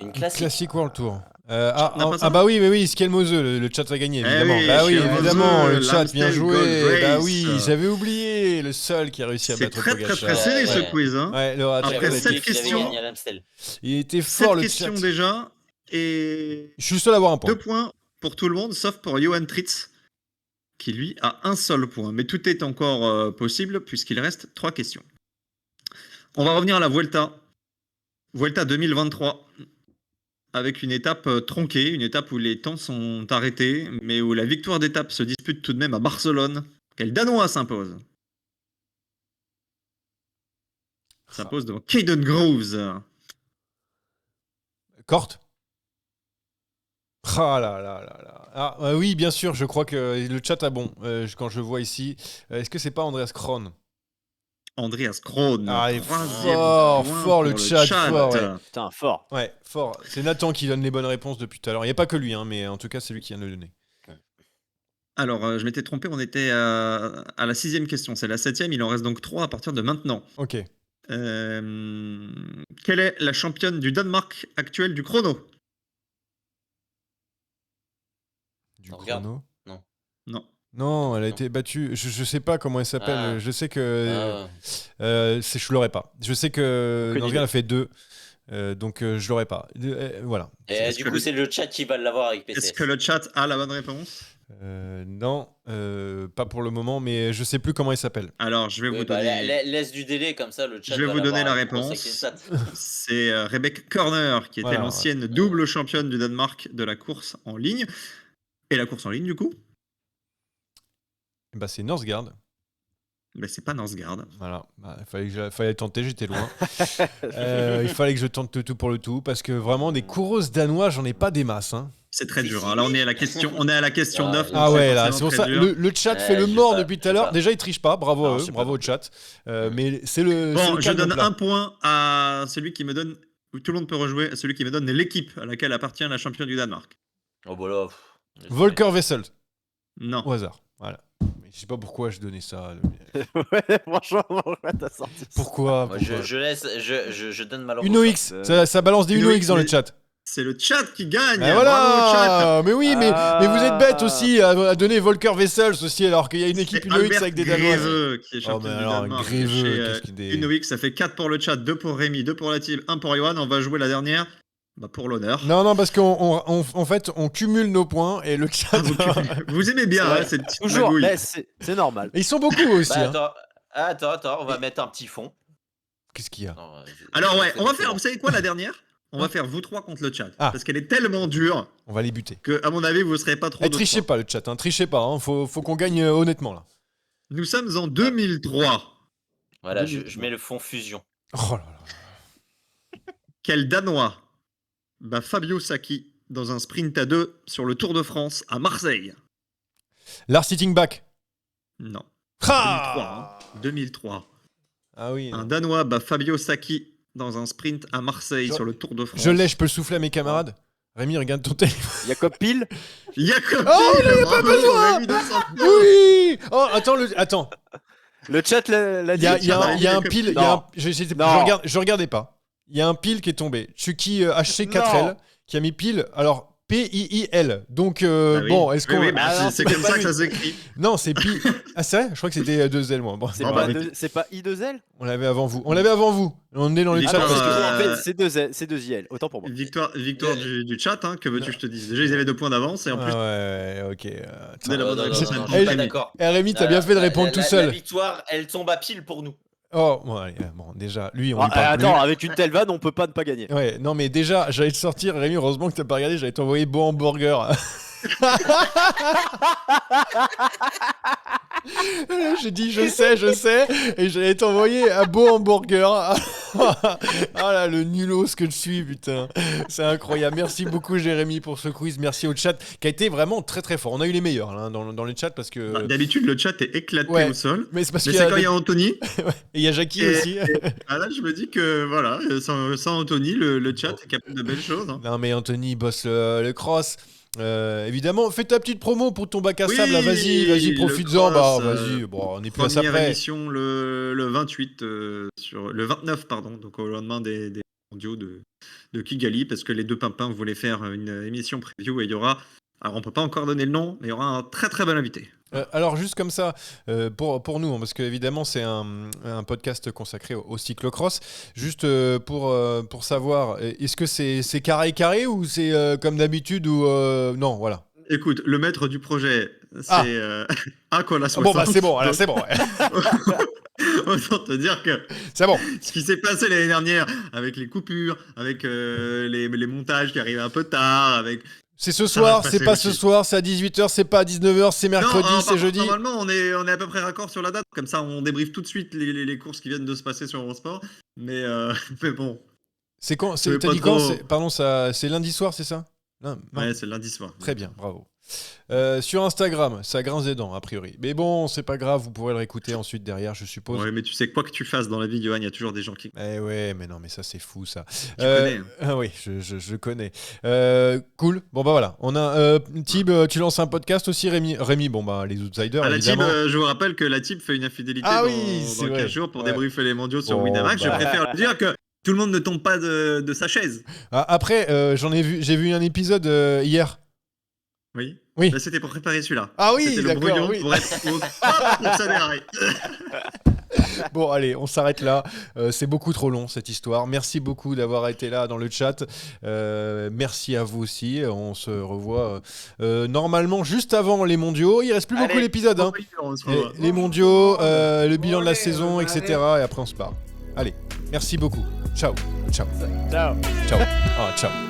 Une classique. Classique World Tour. n'a pas ça Bah oui, Skelmose, le chat a gagné, évidemment. oui, bah oui, Skelmose, évidemment, le chat, bien l'Amstel joué. Gold Bah Race. oui, j'avais oublié, le seul qui a réussi à C'est battre très très Pogacar. très serré Ouais. ce quiz. Hein. Ouais, le Après Après, cette Qu'il avait question- gagné à l'Amstel. il était 7 fort le questions chat. déjà, et Je suis le seul à avoir un point. 2 points pour tout le monde, sauf pour Johan Tritz, qui lui a un seul point. Mais tout est encore possible, puisqu'il reste 3 questions. On va revenir à la Vuelta. Vuelta 2023, avec une étape tronquée, une étape où les temps sont arrêtés, mais où la victoire d'étape se dispute tout de même à Barcelone. Quel Danois s'impose? S'impose devant Caden Groves. Corte. Ah là là là là. Ah oui, bien sûr, je crois que le chat a bon. Quand je vois ici, est-ce que c'est pas Andreas Kron? Andreas Krohn. Ah, il est Troisième fort, point fort le pour chat, fort, ouais. Putain, fort. Ouais, fort. C'est Nathan qui donne les bonnes réponses depuis tout à l'heure. Il n'y a pas que lui, hein, mais en tout cas, c'est lui qui vient de le donner. Alors, je m'étais trompé, on était à la 6e question. C'est la 7e, il en reste donc 3 à partir de maintenant. Ok. Quelle est la championne du Danemark actuelle du chrono? Du Regarde. chrono. Non. Non, elle a Non. été battue. Je sais pas comment elle s'appelle. Ah. Je sais que. Ah, Je l'aurais pas. Je sais que Aucune Norsgaard idée. a fait 2. Donc je l'aurais pas. Voilà. Et Est-ce du que coup, le- c'est le chat qui va l'avoir avec Est-ce PCS. que le chat a la bonne réponse? Non, pas pour le moment, mais je sais plus comment il s'appelle. Alors, je vais Oui, vous bah, donner. laisse du délai comme ça, le chat. Je vais va vous donner l'avoir la avec réponse. consacré stats. C'est Rebecca Körner, qui était Voilà, l'ancienne double championne du Danemark de la course en ligne. Et la course en ligne, du coup? Bah, c'est Norsgaard. Ben, c'est pas Norsgaard. Voilà. Bah, fallait tenter, j'étais loin. Il fallait que je tente le tout pour le tout, parce que vraiment, des coureuses danois, j'en ai pas des masses. Hein. C'est très Si, dur. si. hein. Là, on est à la question 9. Ah donc ouais, c'est là, forcément c'est pour très ça. dur. Le chat fait le je mort sais pas, depuis tout je à sais l'heure. pas. Déjà, il triche pas. Bravo Non, à eux, c'est pas bravo au grave. chat. Mais c'est le. c'est Bon, le je calme donne plat. un point à celui qui me donne. Tout le monde peut rejouer. À celui qui me donne l'équipe à laquelle appartient la championne du Danemark. Oh bah là. laisse tomber. Volker Wessel, Non. au hasard. Voilà. Mais je sais pas pourquoi je donnais ça. Ouais, franchement, pourquoi t'as sorti ça Pourquoi, Moi, pourquoi je laisse, je donne ma langue au Uno chat. X, ça balance des Uno Uno X, X dans le mais- chat. C'est le chat qui gagne. Ah Bravo au chat. voilà. Mais oui, mais vous êtes bêtes Ah. aussi à donner Volker Wessels aussi, alors qu'il y a une équipe C'est Uno X Albert avec des Danoises. Greveux qui est Oh, champion mais du alors, Danemark. Greveux, Chez, qu'est-ce qu'il est- Uno X, ça fait 4 pour le chat, 2 pour Rémi, 2 pour la team, 1 pour Johan. On va jouer la dernière pour l'honneur. Non, parce qu'en fait, on cumule nos points et le chat. Vous aimez bien Ouais. hein, cette petite Toujours, magouille. mais c'est normal. Ils sont beaucoup aussi. Bah, hein. attends, on va mettre un petit fond. Qu'est-ce qu'il y a Non, Alors ouais, c'est on va différent. faire, vous savez quoi la dernière On va faire vous trois contre le chat. Ah. Parce qu'elle est tellement dure On va les buter. que, à mon avis, vous ne serez pas trop Eh, de trichez trois. pas le chat, hein, trichez pas. Hein. Faut qu'on gagne honnêtement là. Nous sommes en 2003. Voilà, je mets le fond fusion. Oh là là. Quel Danois bat Fabio Sacchi dans un sprint à 2 sur le Tour de France à Marseille? Lars Sitting Back. Non. Ah 2003. Ah oui. Un Danois bat Fabio Sacchi dans un sprint à Marseille Je- sur le Tour de France. Je l'ai, je peux le souffler à mes camarades. Rémi, regarde ton téléphone. Jacob Pil. Jacob Oh, Pil, il n'y a pas bravo, besoin. Rémi de Saint-Pierre. Oui. Oh, attends. Le chat l'a Il y a, dit. il y a un- il y a un Jacob pile. Pil. il y a un- Non. je regardais pas. Il y a un pile qui est tombé. Chucky HC4L Non. qui a mis pile. Alors PIIL. Donc Ah oui. bon, est-ce Oui, qu'on. oui, bah, Ah non, c'est c'est comme pas ça que lui. ça s'écrit. Non, c'est pi. Ah c'est vrai. Je crois que c'était 2L moi. Bon, C'est Bon, pas, bah, c'est pas I2L. on l'avait avant vous. On est dans le Ah, chat non, parce que. En Euh, fait, c'est 2L, c'est 2IL. Autant pour moi. Victoire du chat, hein, que veux-tu que je te dise? Déjà, ils avaient 2 points d'avance et en plus, Ah ouais, ok. dès attends. la bonne Non, réponse, non, elle je tombe suis Eh, pas pas mis. d'accord. Rémi, t'as bien fait de répondre tout La seul. victoire, elle tombe à pile pour nous. Oh, bon, allez, bon, déjà, lui, on Ah, lui parle plus. attends, avec une telle vanne, on peut pas ne pas gagner. Ouais, non, mais déjà, j'allais te sortir, Rémi, heureusement que t'as pas regardé, j'allais t'envoyer beau hamburger. J'ai dit, je sais, et j'allais t'envoyer un beau hamburger. Ah là, le nulos que je suis, putain. C'est incroyable. Merci beaucoup, Jérémy, pour ce quiz. Merci au chat, qui a été vraiment très très fort. On a eu les meilleurs là, dans le chat parce que. Bah, d'habitude, le chat est éclaté Ouais. au sol. Mais c'est parce Mais qu'il y c'est a. quand il y a Anthony. Et il y a Jackie Et- aussi. Ah là, je me dis que voilà, sans Anthony, le chat est capable de belles choses. hein. Non, mais Anthony bosse le cross. Évidemment, fais ta petite promo pour ton bac à Oui, sable. Là, vas-y, le profites-en. Bah, cross, vas-y. Bon, on est plus à ça Première près. émission le 28, le 29, pardon, donc au lendemain des mondiaux de Kigali, parce que les deux pimpins voulaient faire une émission preview et il y aura, alors on peut pas encore donner le nom, mais il y aura un très très bon invité. Alors juste comme ça, pour nous, hein, parce qu'évidemment c'est un podcast consacré au cyclocross, juste pour savoir, est-ce que c'est carré ou c'est comme d'habitude ou non, voilà. Écoute, le maître du projet, c'est Ah. Aquala 60. Bon bah c'est bon, alors c'est bon, ouais. Autant te dire que C'est bon. ce qui s'est passé l'année dernière avec les coupures, avec les montages qui arrivaient un peu tard, avec C'est ce Ça va soir, se c'est passer pas aussi. ce soir, c'est à 18h, c'est pas à 19h, c'est mercredi, Non, c'est jeudi. Normalement, on est à peu près raccord sur la date. Comme ça, on débriefe tout de suite les courses qui viennent de se passer sur Eurosport. Mais bon, C'est quand Je vais t'as pas dit quand trop- Pardon, c'est lundi soir, c'est ça? Non. ouais, c'est lundi soir. Très bien, bravo. Sur Instagram, ça grince des dents, a priori. Mais bon, c'est pas grave, vous pourrez le réécouter ensuite derrière, je suppose. Ouais, mais tu sais, quoi que tu fasses dans la vie, Johan, il y a toujours des gens qui. Eh ouais, mais non, mais ça c'est fou ça. Tu connais, hein. Ah oui, je connais. Cool. Bon bah voilà, on a Tib, tu lances un podcast aussi, Rémi. Bon bah les outsiders À la team, évidemment. je vous rappelle que la team fait une infidélité Ah dans, oui, c'est dans vrai. 15 jours pour Ouais. débriefer les mondiaux sur Bon, Winamax. bah. Je préfère le dire que tout le monde ne tombe pas de sa chaise. Ah, après, j'ai vu un épisode hier. Oui. Oui. Là, c'était pour préparer celui-là. Ah oui, C'était le d'accord, brouillon oui. pour être pour que ça déraille. Bon, allez, on s'arrête là. C'est beaucoup trop long cette histoire. Merci beaucoup d'avoir été là dans le chat. Merci à vous aussi. On se revoit normalement juste avant les mondiaux. Il reste plus beaucoup Allez, d'épisodes. Hein. on se Et revoit. les mondiaux, le bilan de la saison, etc. Et après on se parle. Allez, merci beaucoup. Ciao. Ciao. Ciao. Ciao. Ah, ciao.